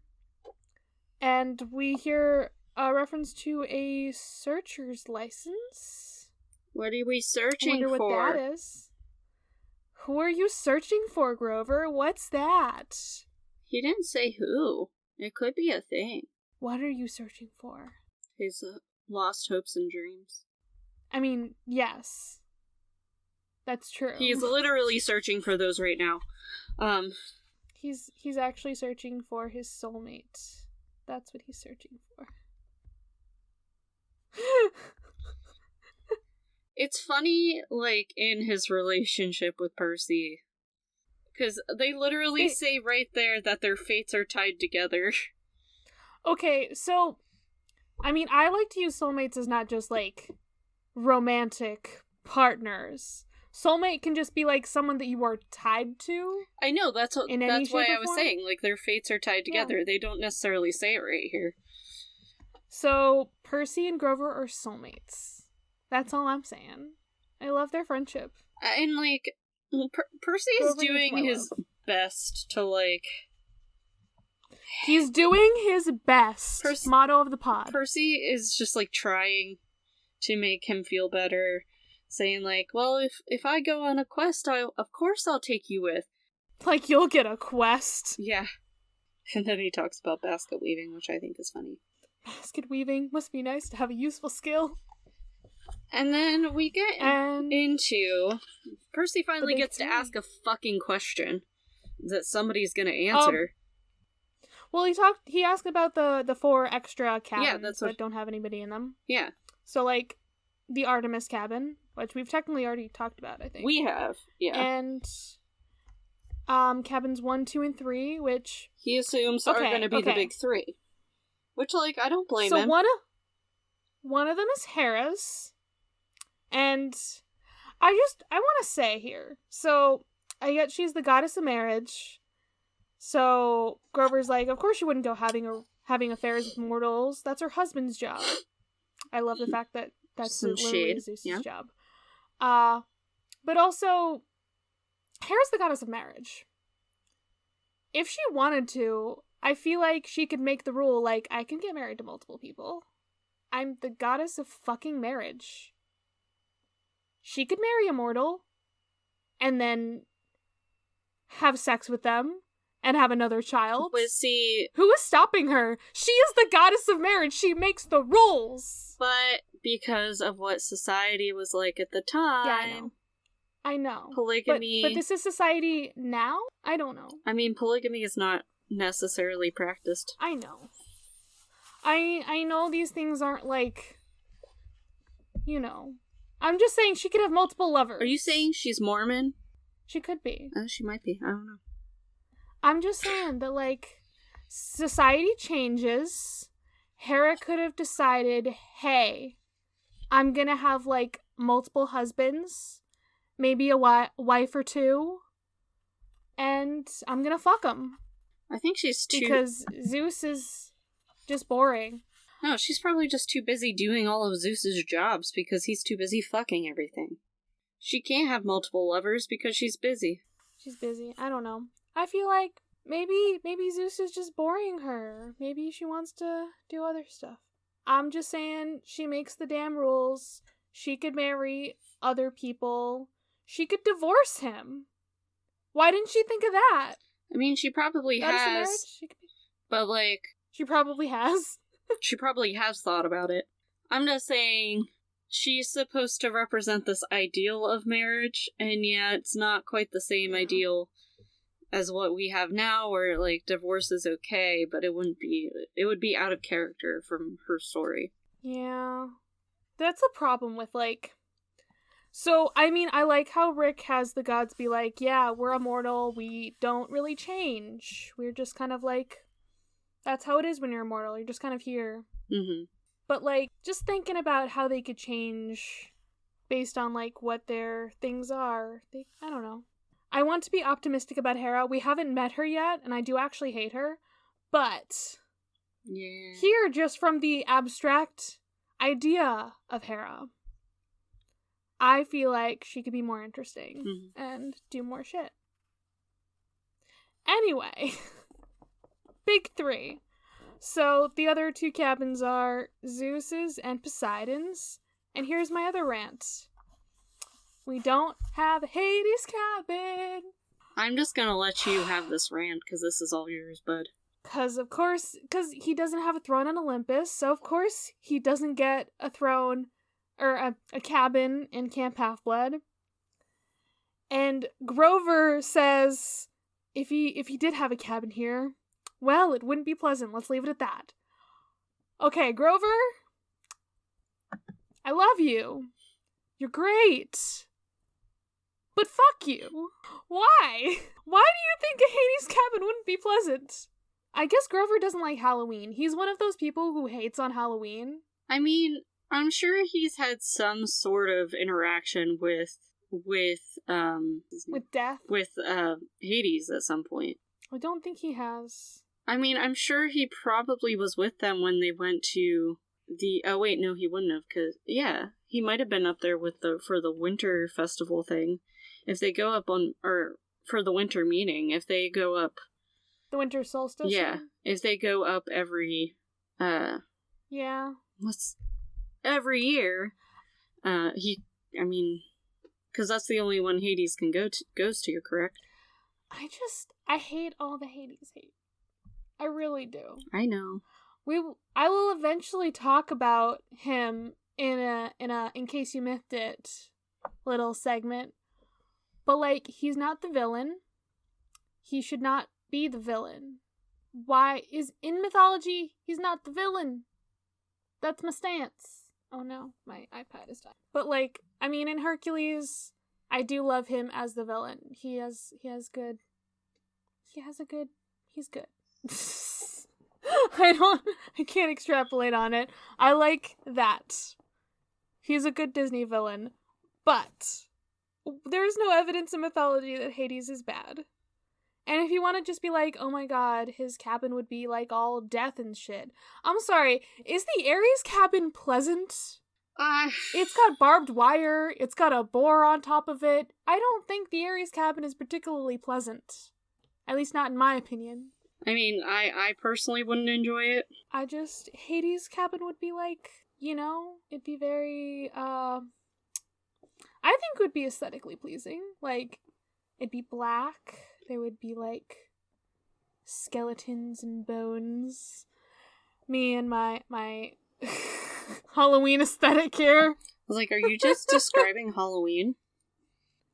And we hear a reference to a searcher's license. What are we searching for? I wonder what that is. Who are you searching for, Grover? What's that? He didn't say who. It could be a thing. What are you searching for? His lost hopes and dreams. I mean, yes. That's true. He's literally searching for those right now. He's actually searching for his soulmate. That's what he's searching for. It's funny, like, in his relationship with Percy. Because they literally say right there that their fates are tied together. Okay, so, I mean, I like to use soulmates as not just, like, romantic partners. Soulmate can just be, like, someone that you are tied to. I know, that's why I was form. saying, like, their fates are tied together. Yeah. They don't necessarily say it right here. So, Percy and Grover are soulmates. That's all I'm saying. I love their friendship. And, like, Percy is doing his best to, like... He's doing his best. Motto of the pod. Percy is just, like, trying to make him feel better. Saying, like, well, if I go on a quest, of course I'll take you with. Like, you'll get a quest. Yeah. And then he talks about basket weaving, which I think is funny. Basket weaving must be nice to have a useful skill. And then we get into... Percy finally gets to ask a fucking question that somebody's gonna answer. Well, he asked about the 4 extra cabins that don't have anybody in them. Yeah. So, like, the Artemis cabin, which we've technically already talked about, I think. We have, yeah. And cabins 1, 2, and 3, which... he assumes are going to be the big 3. Which, like, I don't blame him. So one of them is Hera's. And I want to say here. So, I get she's the goddess of marriage. So, Grover's like, of course she wouldn't go having affairs with mortals. That's her husband's job. I love the fact that that's literally Zeus's job. But also, Hera's the goddess of marriage. If she wanted to, I feel like she could make the rule, like, I can get married to multiple people. I'm the goddess of fucking marriage. She could marry a mortal, and then have sex with them, and have another child. But see... who is stopping her? She is the goddess of marriage. She makes the rules. But because of what society was like at the time... Yeah, I know. Polygamy... But this is society now? I don't know. I mean, polygamy is not necessarily practiced. I know. I know these things aren't, like... you know... I'm just saying she could have multiple lovers. Are you saying she's Mormon? She could be. Oh, she might be. I don't know. I'm just saying that, like, society changes. Hera could have decided, hey, I'm gonna have, like, multiple husbands, maybe a wife or 2, and I'm gonna fuck them. I think she's too... because Zeus is just boring. No, she's probably just too busy doing all of Zeus's jobs because he's too busy fucking everything. She can't have multiple lovers because she's busy. She's busy. I don't know. I feel like maybe Zeus is just boring her. Maybe she wants to do other stuff. I'm just saying, she makes the damn rules. She could marry other people. She could divorce him. Why didn't she think of that? I mean, she probably has. But, like... She probably has. She probably has thought about it. I'm just saying, she's supposed to represent this ideal of marriage, and yeah, it's not quite the same ideal as what we have now, where, like, divorce is okay, but it would be out of character from her story. Yeah. That's a problem with, like... So, I mean, I like how Rick has the gods be like, yeah, we're immortal, we don't really change. We're just kind of like... That's how it is when you're immortal, you're just kind of here. Mm-hmm. But, like, just thinking about how they could change based on, like, what their things are, I don't know. I want to be optimistic about Hera. We haven't met her yet, and I do actually hate her. But here, just from the abstract idea of Hera, I feel like she could be more interesting and do more shit. Anyway, big three. So the other two cabins are Zeus's and Poseidon's. And here's my other rant. We don't have a Hades cabin. I'm just gonna let you have this rant, because this is all yours, bud. Because he doesn't have a throne on Olympus, so of course he doesn't get a throne, or a cabin in Camp Half-Blood. And Grover says, if he did have a cabin here, well, it wouldn't be pleasant, let's leave it at that. Okay, Grover, I love you. You're great. But fuck you. Why? Why do you think a Hades cabin wouldn't be pleasant? I guess Grover doesn't like Halloween. He's one of those people who hates on Halloween. I mean, I'm sure he's had some sort of interaction with death? With Hades at some point. I don't think he has. I mean, I'm sure he probably was with them when they went to the... Oh, wait, no, he wouldn't have, because... Yeah, he might have been up there for the winter festival thing. If they go up on... Or, for the winter meeting, if they go up... The winter solstice? Yeah, if they go up every... Yeah. Every year, because that's the only one Hades can goes to, correct? I hate all the Hades hate. I really do. I know. I will eventually talk about him in a in case you missed it little segment. But like, he's not the villain. He should not be the villain. Why is in mythology he's not the villain? That's my stance. Oh no, my iPad is dying. But like, I mean, in Hercules, I do love him as the villain. He's good. I can't extrapolate on it. I like that. He's a good Disney villain. But there is no evidence in mythology that Hades is bad. And if you want to just be like, oh my god, his cabin would be like all death and shit. I'm sorry, is the Ares cabin pleasant? It's got barbed wire, it's got a boar on top of it. I don't think the Ares cabin is particularly pleasant. At least not in my opinion. I mean, I personally wouldn't enjoy it. Hades cabin would be like, it'd be very, I think it would be aesthetically pleasing. Like, it'd be black. There would be, like, skeletons and bones. Me and my Halloween aesthetic here. I was like, are you just describing Halloween?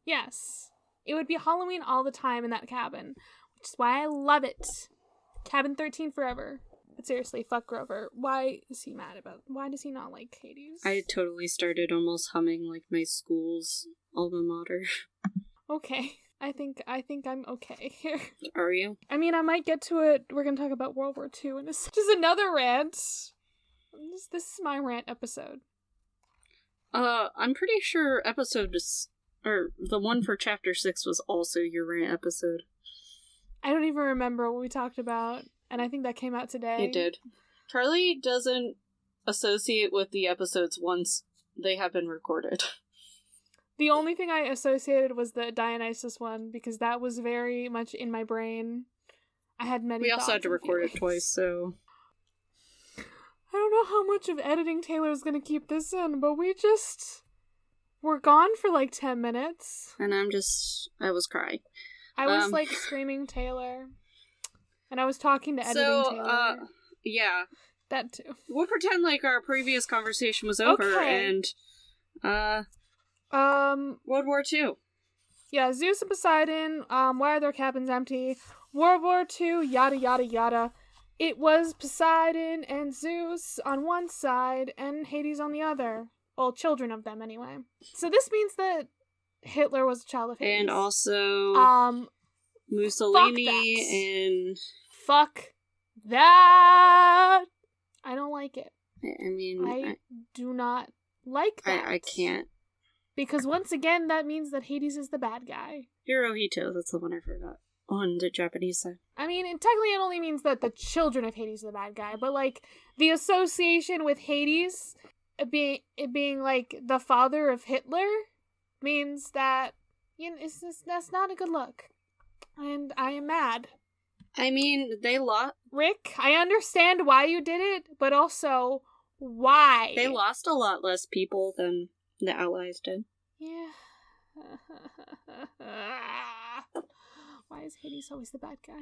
Yes. It would be Halloween all the time in that cabin, which is why I love it. Cabin 13 forever. But seriously, fuck Grover. Why does he not like Hades? I totally started almost humming, like, my school's alma mater. Okay. I think I'm okay here. Are you? I mean, I might get to it. We're gonna talk about World War II in just another rant. This is my rant episode. I'm pretty sure the one for chapter 6 was also your rant episode. I don't even remember what we talked about, and I think that came out today. It did. Charlie doesn't associate with the episodes once they have been recorded. The only thing I associated was the Dionysus one, because that was very much in my brain. I had many. We also had to record it twice, so I don't know how much of editing Taylor's gonna keep this in, but we're gone for like 10 minutes. And I was crying. I was like screaming Taylor. And I was talking to editing Taylor. Yeah. That too. We'll pretend like our previous conversation was over, and World War II. Yeah, Zeus and Poseidon, why are their cabins empty? World War II, yada yada yada. It was Poseidon and Zeus on one side and Hades on the other. Well, children of them anyway. So this means that Hitler was a child of Hades. And also Mussolini and fuck that. I don't like it. I mean, I do not like that. I can't. Because once again, that means that Hades is the bad guy. Hirohito, that's the one I forgot. On the Japanese side. I mean, and technically it only means that the children of Hades are the bad guy, but like the association with Hades being like the father of Hitler means that, you know, that's not a good look. And I am mad. I mean, they lost. Rick, I understand why you did it, but also why? They lost a lot less people than the Allies did. Yeah. Why is Hades always the bad guy?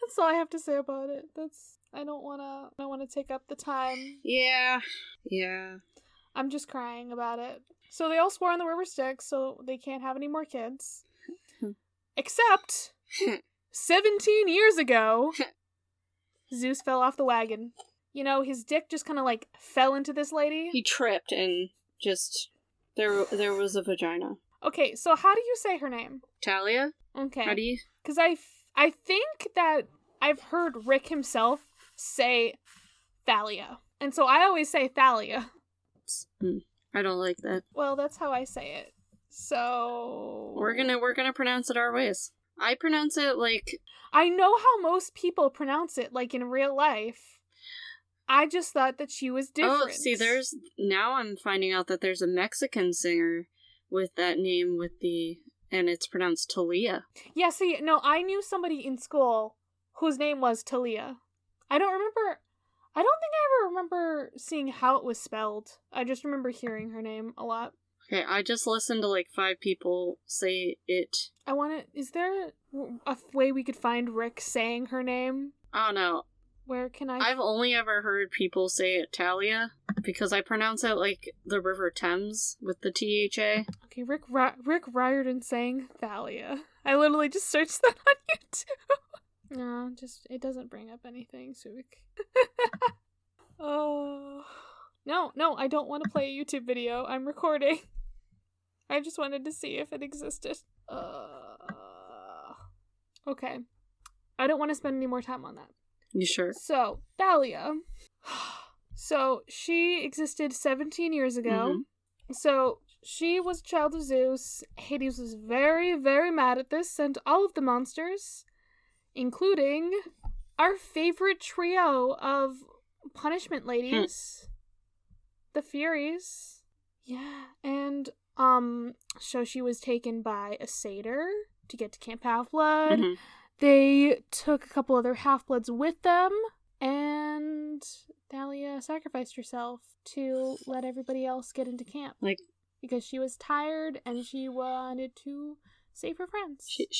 That's all I have to say about it. I don't wanna take up the time. Yeah. I'm just crying about it. So they all swore on the river Styx, so they can't have any more kids. Except 17 years ago, Zeus fell off the wagon. You know, his dick just kind of like fell into this lady. He tripped and just there was a vagina. Okay, so how do you say her name? Talia? Okay. How do you? Because I think that I've heard Rick himself say Thalia. And so I always say Thalia. I don't like that. Well, that's how I say it. So we're gonna pronounce it our ways. I pronounce it like I know how most people pronounce it, like in real life. I just thought that she was different. Oh, see, now I'm finding out that there's a Mexican singer with that name and it's pronounced Talia. Yeah, see, no, I knew somebody in school whose name was Talia. I don't think I ever remember seeing how it was spelled. I just remember hearing her name a lot. Okay, I just listened to like 5 people say it. Is there a way we could find Rick saying her name? I don't know. Where can I? I've only ever heard people say it Talia, because I pronounce it like the River Thames with the THA. Okay, Rick Riordan saying Thalia. I literally just searched that on YouTube. No, it doesn't bring up anything, Suvik. Oh. No, I don't want to play a YouTube video. I'm recording. I just wanted to see if it existed. Okay. I don't want to spend any more time on that. You sure? So, Thalia. So, she existed 17 years ago. Mm-hmm. So, she was a child of Zeus. Hades was very, very mad at this, sent all of the monsters, including our favorite trio of punishment ladies. The Furies. Yeah. And, so she was taken by a satyr to get to Camp Half-Blood. Mm-hmm. They took a couple other half-bloods with them, and Thalia sacrificed herself to let everybody else get into camp. Because she was tired, and she wanted to save her friends. She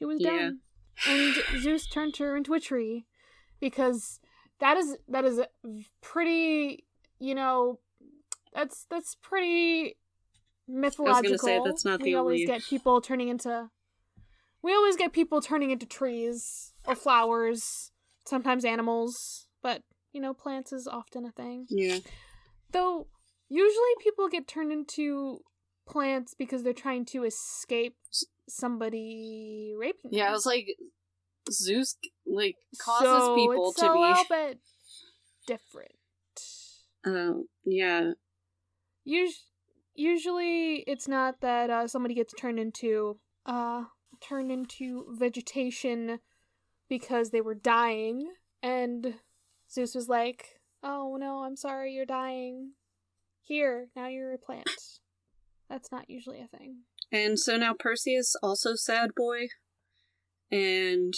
was done. And Zeus turned her into a tree, because that is pretty, you know, that's pretty mythological. I was gonna say, that's not the only... We always get people turning into trees or flowers, sometimes animals, but, you know, plants is often a thing. Yeah. Though, usually people get turned into plants because they're trying to escape somebody raping them. Yeah, I was like, Zeus, causes people to be... So, it's a little bit different. Yeah. Usually, it's not that somebody gets turned into vegetation because they were dying, and Zeus was like, oh no, I'm sorry, you're dying. Here, now you're a plant. That's not usually a thing. And so now Percy is also sad boy. And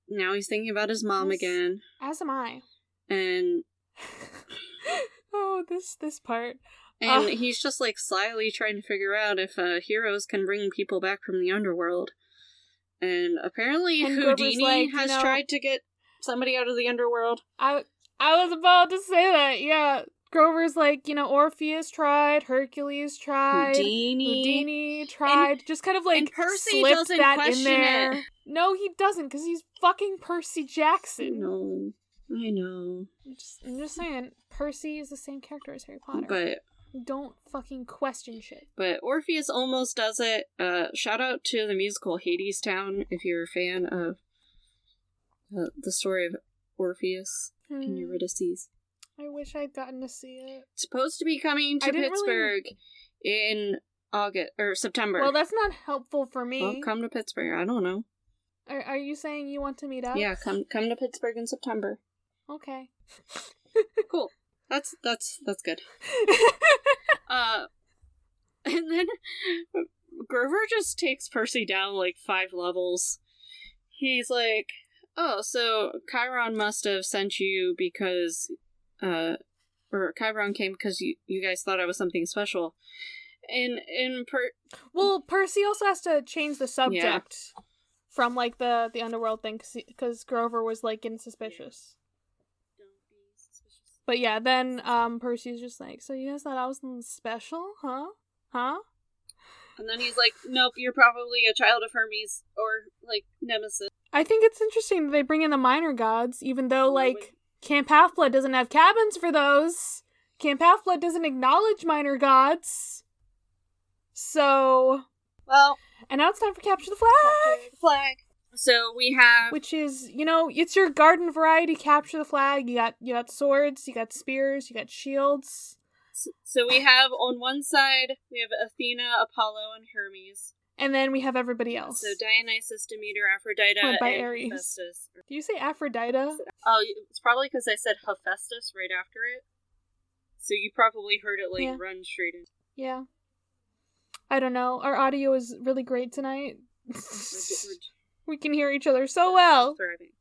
now he's thinking about his mom again. As am I. And... oh, this part. And he's just, like, slyly trying to figure out if heroes can bring people back from the underworld. And apparently Houdini has tried to get somebody out of the underworld. I was about to say that, yeah. Grover's like, Orpheus tried, Hercules tried, Houdini tried, just kind of like and Percy slipped doesn't that question in there. it. No, he doesn't, because he's fucking Percy Jackson. No, I know. I'm just saying, Percy is the same character as Harry Potter. But don't fucking question shit. But Orpheus almost does it. Shout out to the musical Hadestown if you're a fan of the story of Orpheus in Eurydice. I wish I'd gotten to see it. It's supposed to be coming to Pittsburgh in August or September. Well, that's not helpful for me. Well, come to Pittsburgh. I don't know. Are you saying you want to meet up? Yeah, come to Pittsburgh in September. Okay. Cool. That's good. And then Grover just takes Percy down like 5 levels. He's like, "Oh, so Chiron must have sent you because or Chiron came because you guys thought I was something special." Well, Percy also has to change the subject from like the underworld thing because Grover was like getting suspicious. Don't be suspicious. But yeah, then Percy's just like, "So you guys thought I was something special, huh? Huh?" And then he's like, "Nope, you're probably a child of Hermes or like Nemesis." I think it's interesting that they bring in the minor gods, even though like Camp Half-Blood doesn't have cabins for those. Camp Half-Blood doesn't acknowledge minor gods. So... Well... And now it's time for Capture the Flag! Capture the Flag. So we have... Which is, it's your garden variety Capture the Flag. You got swords, you got spears, you got shields. So we have, on one side, we have Athena, Apollo, and Hermes. And then we have everybody else. So Dionysus, Demeter, Aphrodite, and Ares. Hephaestus. Do you say Aphrodite? Oh, it's probably because I said Hephaestus right after it. So you probably heard it run straight in. Yeah. I don't know. Our audio is really great tonight. We can hear each other so well. Thriving.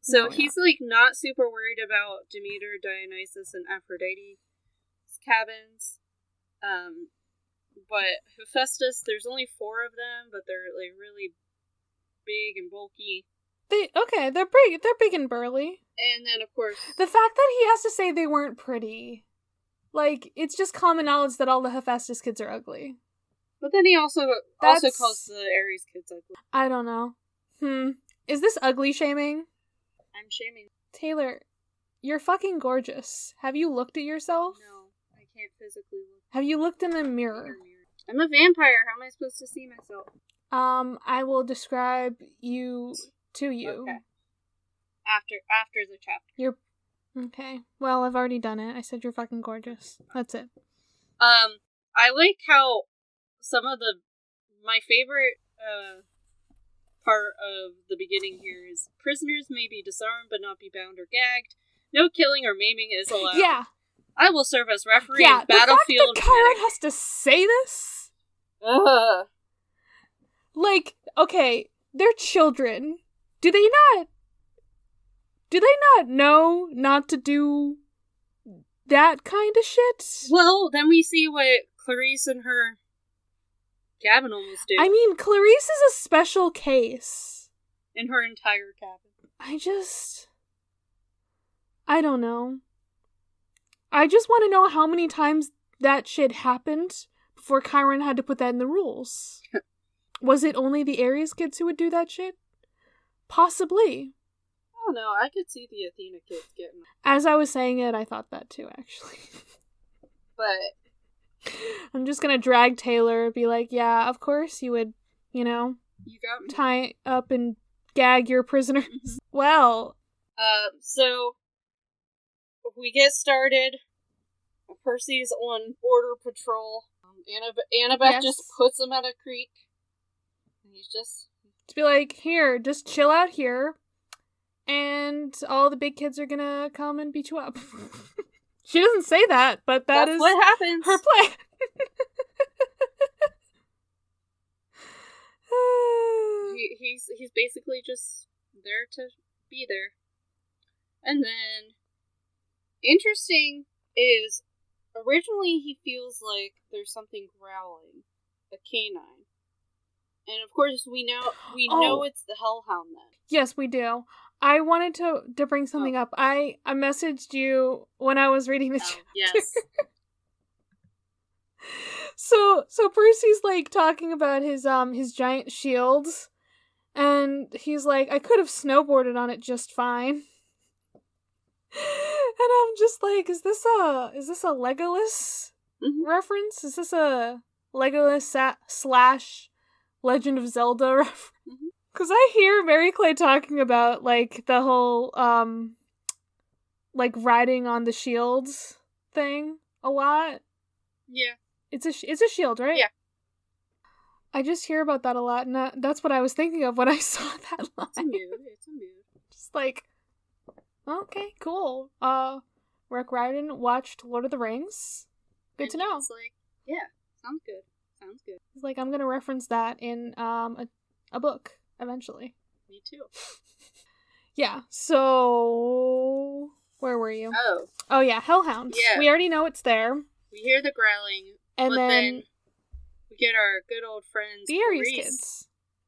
So he's not super worried about Demeter, Dionysus, and Aphrodite's cabins. But Hephaestus, there's only 4 of them, but they're really big and bulky. They're big and burly. And then of course the fact that he has to say they weren't pretty, it's just common knowledge that all the Hephaestus kids are ugly. But then he also calls the Ares kids ugly. I don't know. Is this ugly shaming? I'm shaming. Taylor, you're fucking gorgeous. Have you looked at yourself? No, I can't physically look. Have you looked in the mirror? I'm a vampire. How am I supposed to see myself? I will describe you to you. Okay. After the chapter. You're okay. Well, I've already done it. I said you're fucking gorgeous. That's it. I like how some of my favorite part of the beginning here is prisoners may be disarmed but not be bound or gagged. No killing or maiming is allowed. Yeah. I will serve as referee in battlefield. The fact that Chiron has to say this? Okay, they're children. Do they not know not to do that kind of shit? Well, then we see what Clarice and her cabin almost do. I mean, Clarice is a special case. In her entire cabin. I don't know. I just want to know how many times that shit happened before Chiron had to put that in the rules. Was it only the Ares kids who would do that shit? Possibly. I don't know. I could see the Athena kids getting... As I was saying it, I thought that too, actually. But... I'm just gonna drag Taylor, be like, yeah, of course you would, You got me. tie up and gag your prisoners. Well... So... We get started. Percy's on border patrol. Annabeth just puts him at a creek. And he's just... To be like, here, just chill out here. and all the big kids are gonna come and beat you up. She doesn't say that, but That's is what happens. her plan. He's basically just there to be there. And then, interesting is, originally he feels like there's something growling, a canine. And of course we know it's the Hellhound then. Yes, we do. I wanted to bring something up. I messaged you when I was reading the chapter. Yes. So Percy's like talking about his giant shields, and he's like, I could have snowboarded on it just fine. And I'm just like, is this a Legolas reference? Is this a Legolas / Legend of Zelda reference? Because I hear Mary Clay talking about like the whole like riding on the shields thing a lot. Yeah. It's a shield, right? Yeah. I just hear about that a lot, and that's what I was thinking of when I saw that line. It's a mood. Just like, okay, cool. Rick Riordan watched Lord of the Rings. Good to know. It's like, yeah, sounds good. He's like, I'm gonna reference that in a book eventually. Me too. Yeah. So where were you? Oh yeah, Hellhounds. Yeah. We already know it's there. We hear the growling, and then we get our good old friends, the Aries Clarice kids,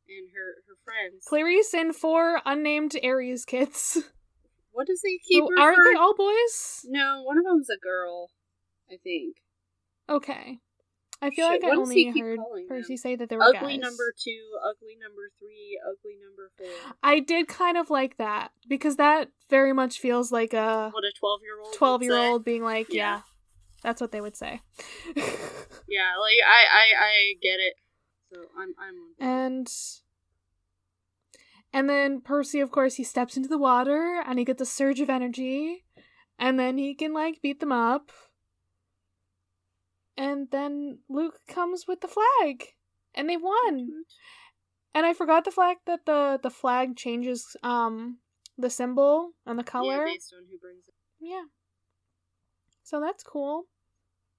and her friends. Clarice and 4 unnamed Aries kids. What does they keep referring? Aren't they all boys? No, one of them's a girl, I think. Okay. I feel like I only heard Percy say that there were ugly guys. number 2, ugly number 3, ugly number 4. I did kind of like that, because that very much feels like a... What a 12-year-old 12-year-old being like, yeah, that's what they would say. Yeah, like, I get it. So, I'm And then Percy, of course, he steps into the water, and he gets a surge of energy, and then he can, like, beat them up. And then Luke comes with the flag, and they won. And I forgot the fact that the flag changes the symbol and the color. Yeah, based on who brings it. Yeah. So that's cool.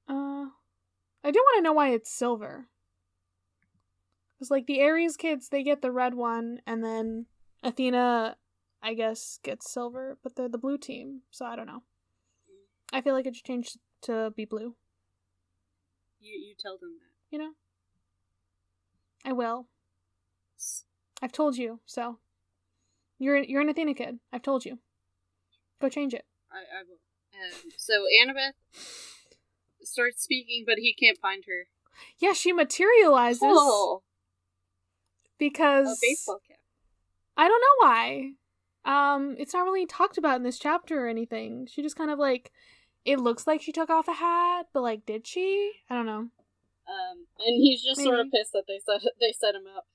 I do want to know why it's silver. Because, like, the Aries kids, they get the red one, and then Athena, I guess, gets silver, but they're the blue team, so I don't know. I feel like it should change to be blue. You tell them that. You know? I will. I've told you, so. You're an Athena kid. I've told you. Go change it. I will. So Annabeth starts speaking, but he can't find her. Yeah, she materializes. Oh. Because... A baseball cap. I don't know why. It's not really talked about in this chapter or anything. She just kind of, like... It looks like she took off a hat, but, like, did she? I don't know. And he's just sort of pissed that they set him up.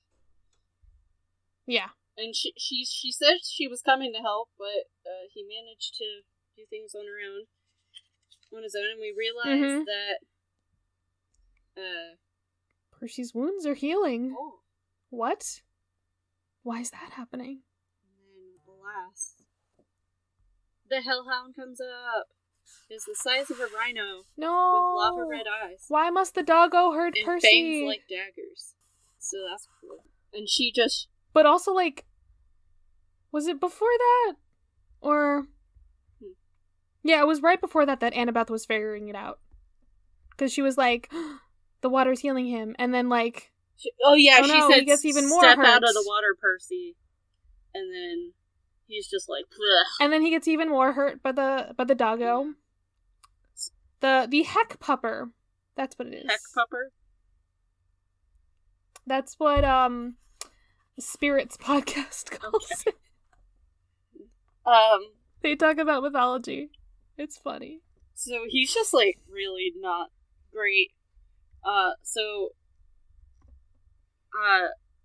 Yeah. And she said she was coming to help, but he managed to do things on his own, and we realized that Percy's wounds are healing. Oh. What? Why is that happening? And then, alas, the Hellhound comes up. Is the size of a rhino. No. With lava red eyes. Why must the doggo hurt and Percy? Fangs like daggers. So that's cool. And she just... But also, like... Was it before that? Or... Yeah, it was right before that Annabeth was figuring it out. Because she was like, the water's healing him. And then, like... she said, he gets even more step hurt. out of the water, Percy. And then he's just like, blech. And then he gets even more hurt by the doggo. The heck pupper. That's what it is. Heck pupper? That's what Spirits podcast calls it. They talk about mythology. It's funny. So he's just like really not great.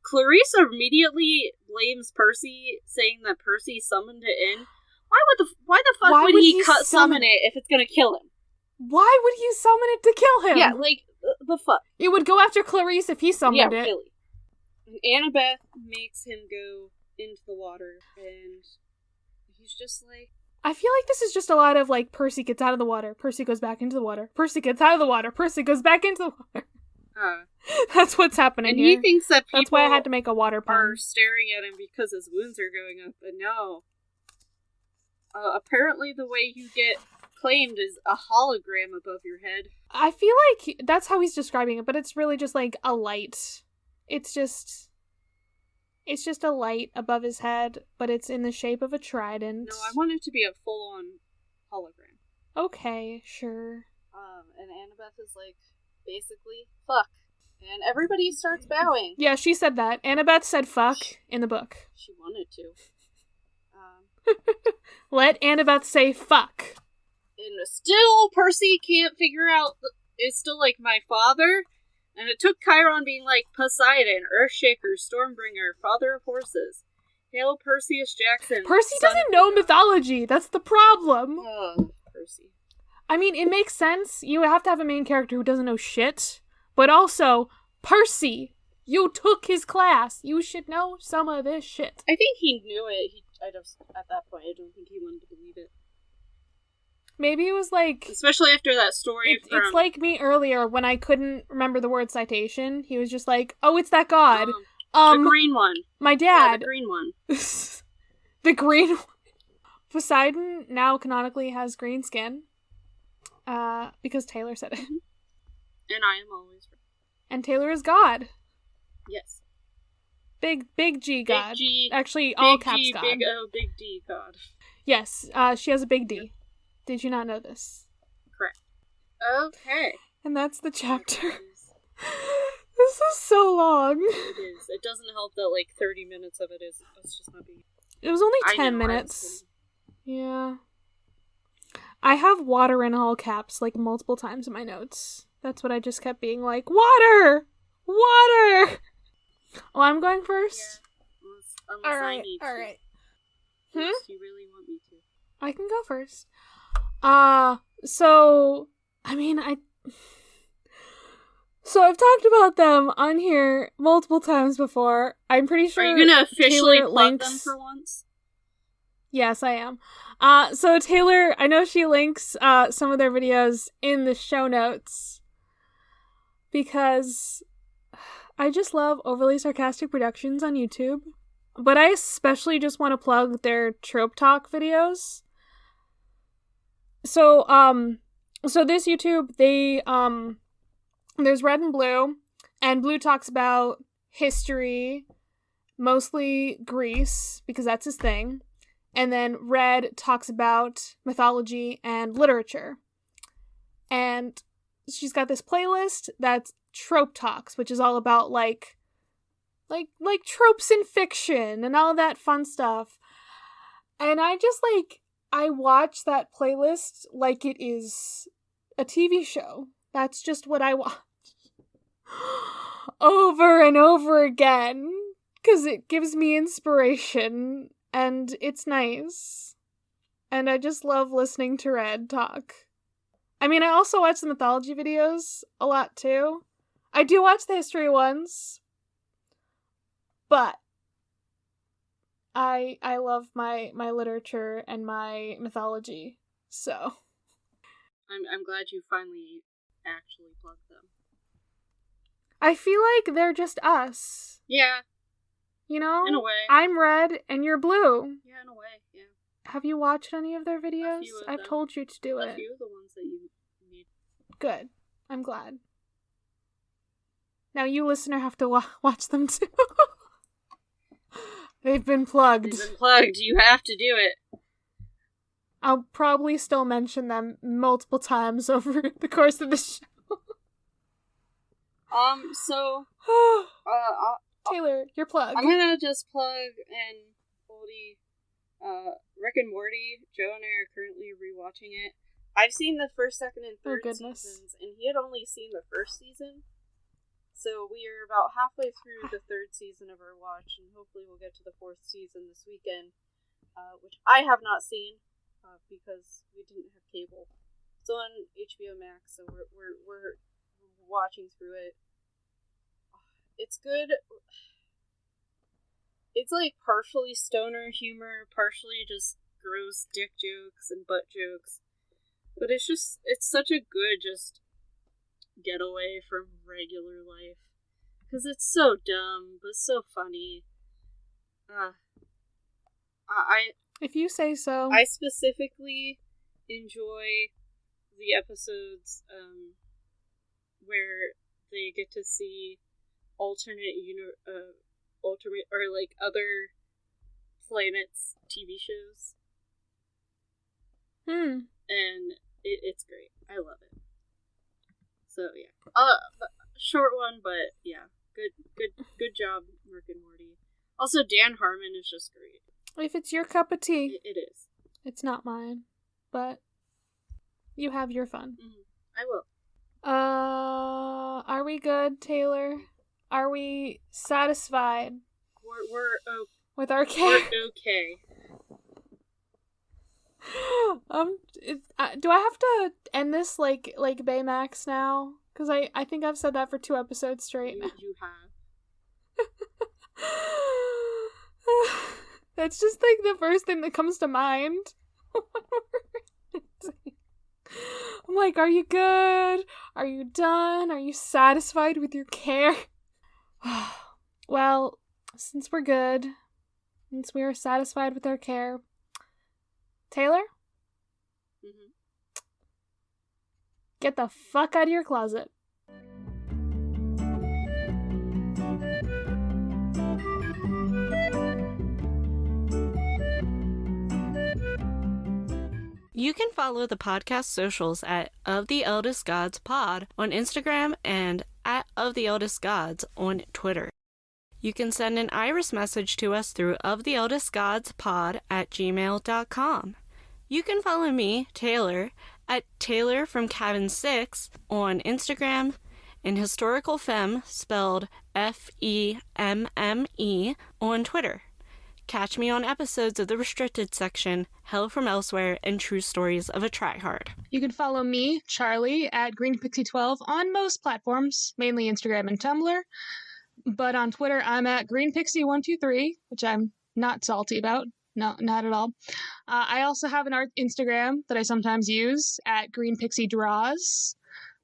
Clarissa immediately blames Percy, saying that Percy summoned it in. Why the fuck would he summon it if it's gonna kill him? Why would he summon it to kill him? Yeah, like, the fuck? It would go after Clarice if he summoned it. Yeah, really. And Annabeth makes him go into the water, and He's just like... I feel like this is just a lot of, like, Percy gets out of the water, Percy goes back into the water, Percy gets out of the water, Percy goes back into the water. That's what's happening here. And he thinks that people That's why I had to make a water pun. are staring at him because his wounds are going up, but no. Apparently the way you get claimed is a hologram above your head. I feel like that's how he's describing it, but it's really just, like, a light. It's just a light above his head, but it's in the shape of a trident. No, I want it to be a full-on hologram. Okay, sure. And Annabeth is like, basically, fuck. And everybody starts bowing. Yeah, she said that. Annabeth said fuck in the book. She wanted to. Let Annabeth say fuck. And still, Percy can't figure out, it's still like, my father? And it took Chiron being like, Poseidon, Earthshaker, Stormbringer, Father of Horses. Hail Perseus Jackson. Percy doesn't know mythology. That's the problem. Percy. I mean, it makes sense. You have to have a main character who doesn't know shit. But also, Percy, you took his class. You should know some of this shit. I think he knew it. At that point, I don't think he wanted to believe it. Maybe it was like... Especially after that story It's like me earlier when I couldn't remember the word citation. He was just like, oh, it's that god. The green one. My dad. Yeah, the green one. The green one. Poseidon now canonically has green skin. Because Taylor said it. And I am always right. And Taylor is God. Yes. Big G God. Big G. Actually, Big all caps G, God. Big O, Big D God. Yes, she has a big D. Yep. Did you not know this? Correct. Okay. And that's the chapter. This is so long. It is. It doesn't help that, like, 30 minutes of it is us just not being... It was only 10 minutes. Yeah. I have water in all caps, like, multiple times in my notes. That's what I just kept being like, water! Water! Oh, I'm going first? Yeah. Unless I need to. Alright. Unless you really want me to. I can go first. So I've talked about them on here multiple times before. I'm pretty sure. Are you gonna officially Taylor plug links... them for once? Yes, I am. So Taylor, I know she links some of their videos in the show notes because I just love overly sarcastic productions on YouTube. But I especially just want to plug their trope talk videos. So this YouTube, there's Red and Blue, and Blue talks about history, mostly Greece, because that's his thing, and then Red talks about mythology and literature. And she's got this playlist that's Trope Talks, which is all about, like tropes in fiction and all that fun stuff. And I watch that playlist like it is a TV show. That's just what I watch. Over and over again. Because it gives me inspiration. And it's nice. And I just love listening to Red talk. I mean, I also watch the mythology videos a lot too. I do watch the history ones. But I love my literature and my mythology, so. I'm glad you finally actually plugged them. I feel like they're just us. Yeah. You know? In a way. I'm Red and you're Blue. Yeah, in a way, yeah. Have you watched any of their videos? A few of I've them. told you to do it. A few of the ones that you need. Good. I'm glad. Now you, listener, have to watch them too. They've been plugged. They've been plugged. You have to do it. I'll probably still mention them multiple times over the course of the show. Taylor, your plug. I'm gonna just plug and Goldie, Rick and Morty. Joe and I are currently rewatching it. I've seen the first, second, and third seasons, and he had only seen the first season. So we are about halfway through the third season of our watch, and hopefully we'll get to the fourth season this weekend, which I have not seen because we didn't have cable. It's on HBO Max, so we're watching through it. It's good. It's like partially stoner humor, partially just gross dick jokes and butt jokes. But it's such a good just getaway from regular life. Because it's so dumb, but so funny. If you say so. I specifically enjoy the episodes where they get to see alternate or like other planets TV shows. And it's great. I love it. So yeah. Short one, but yeah. Good job, Rick and Morty. Also, Dan Harmon is just great. If it's your cup of tea. It is. It's not mine. But you have your fun. I will. Are we good, Taylor? Are we satisfied? We're okay. With our care? We're okay. Do I have to end this like Baymax now? Because I think I've said that for 2 episodes straight. You have. That's just like the first thing that comes to mind. I'm like, are you good? Are you done? Are you satisfied with your care? Well, since we're good, since we are satisfied with our care, Taylor? Get the fuck out of your closet. You can follow the podcast socials at Of the Eldest Gods Pod on Instagram and at Of the Eldest Gods on Twitter. You can send an iris message to us through oftheeldestgodspod@gmail.com. You can follow me, Taylor, at Taylor from Cabin 6 on Instagram, and Historical Femme, spelled FEMME, on Twitter. Catch me on episodes of the Restricted Section, Hell from Elsewhere, and True Stories of a Tryhard. You can follow me, Charlie, at GreenPixie12 on most platforms, mainly Instagram and Tumblr. But on Twitter, I'm at GreenPixie123, which I'm not salty about. No, not at all. I also have an art Instagram that I sometimes use at GreenPixieDraws.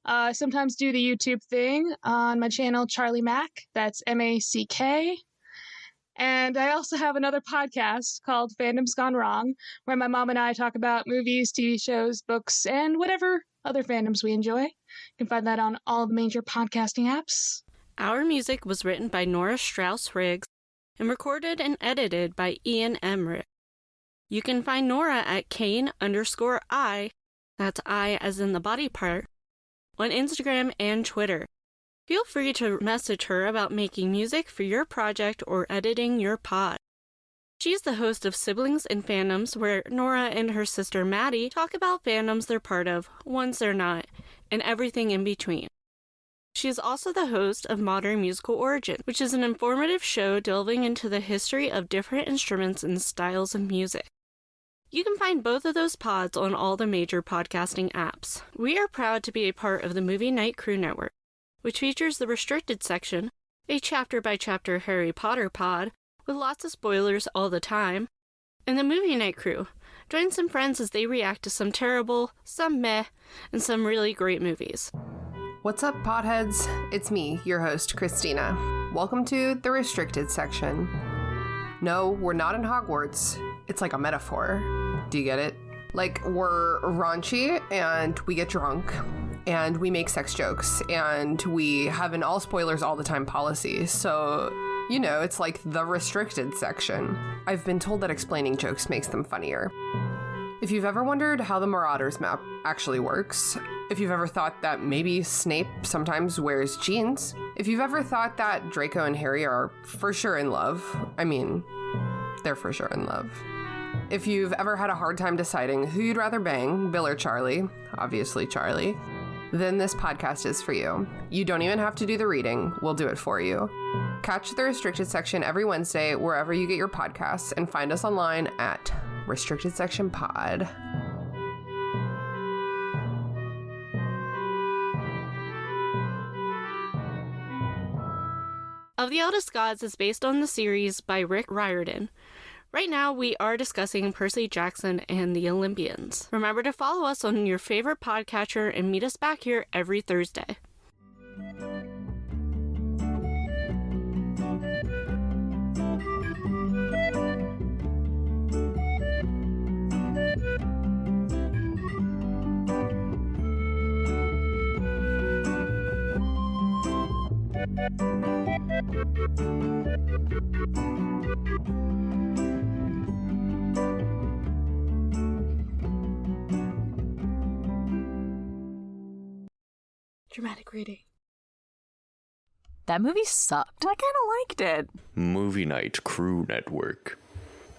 I sometimes do the YouTube thing on my channel, Charlie Mack. That's MACK. And I also have another podcast called Fandom's Gone Wrong, where my mom and I talk about movies, TV shows, books, and whatever other fandoms we enjoy. You can find that on all the major podcasting apps. Our music was written by Nora Strauss-Riggs and recorded and edited by Ian Emmerich. You can find Nora at Kane_I, that's I as in the body part, on Instagram and Twitter. Feel free to message her about making music for your project or editing your pod. She's the host of Siblings and Fandoms, where Nora and her sister Maddie talk about fandoms they're part of, ones they're not, and everything in between. She is also the host of Modern Musical Origin, which is an informative show delving into the history of different instruments and styles of music. You can find both of those pods on all the major podcasting apps. We are proud to be a part of the Movie Night Crew Network, which features the Restricted Section, a chapter-by-chapter Harry Potter pod with lots of spoilers all the time, and the Movie Night Crew. Join some friends as they react to some terrible, some meh, and some really great movies. What's up, potheads? It's me, your host, Christina. Welcome to the Restricted Section. No, we're not in Hogwarts. It's like a metaphor. Do you get it? Like, we're raunchy, and we get drunk, and we make sex jokes, and we have an all spoilers all the time policy, so, you know, it's like the Restricted Section. I've been told that explaining jokes makes them funnier. If you've ever wondered how the Marauders map actually works, if you've ever thought that maybe Snape sometimes wears jeans, if you've ever thought that Draco and Harry are for sure in love, I mean, they're for sure in love. If you've ever had a hard time deciding who you'd rather bang, Bill or Charlie, obviously Charlie, then this podcast is for you. You don't even have to do the reading, we'll do it for you. Catch the Restricted Section every Wednesday wherever you get your podcasts, and find us online at Restricted Section Pod. Of the Eldest Gods is based on the series by Rick Riordan. Right now, we are discussing Percy Jackson and the Olympians. Remember to follow us on your favorite podcatcher and meet us back here every Thursday. Dramatic reading. That movie sucked. I kind of liked it. Movie Night Crew Network.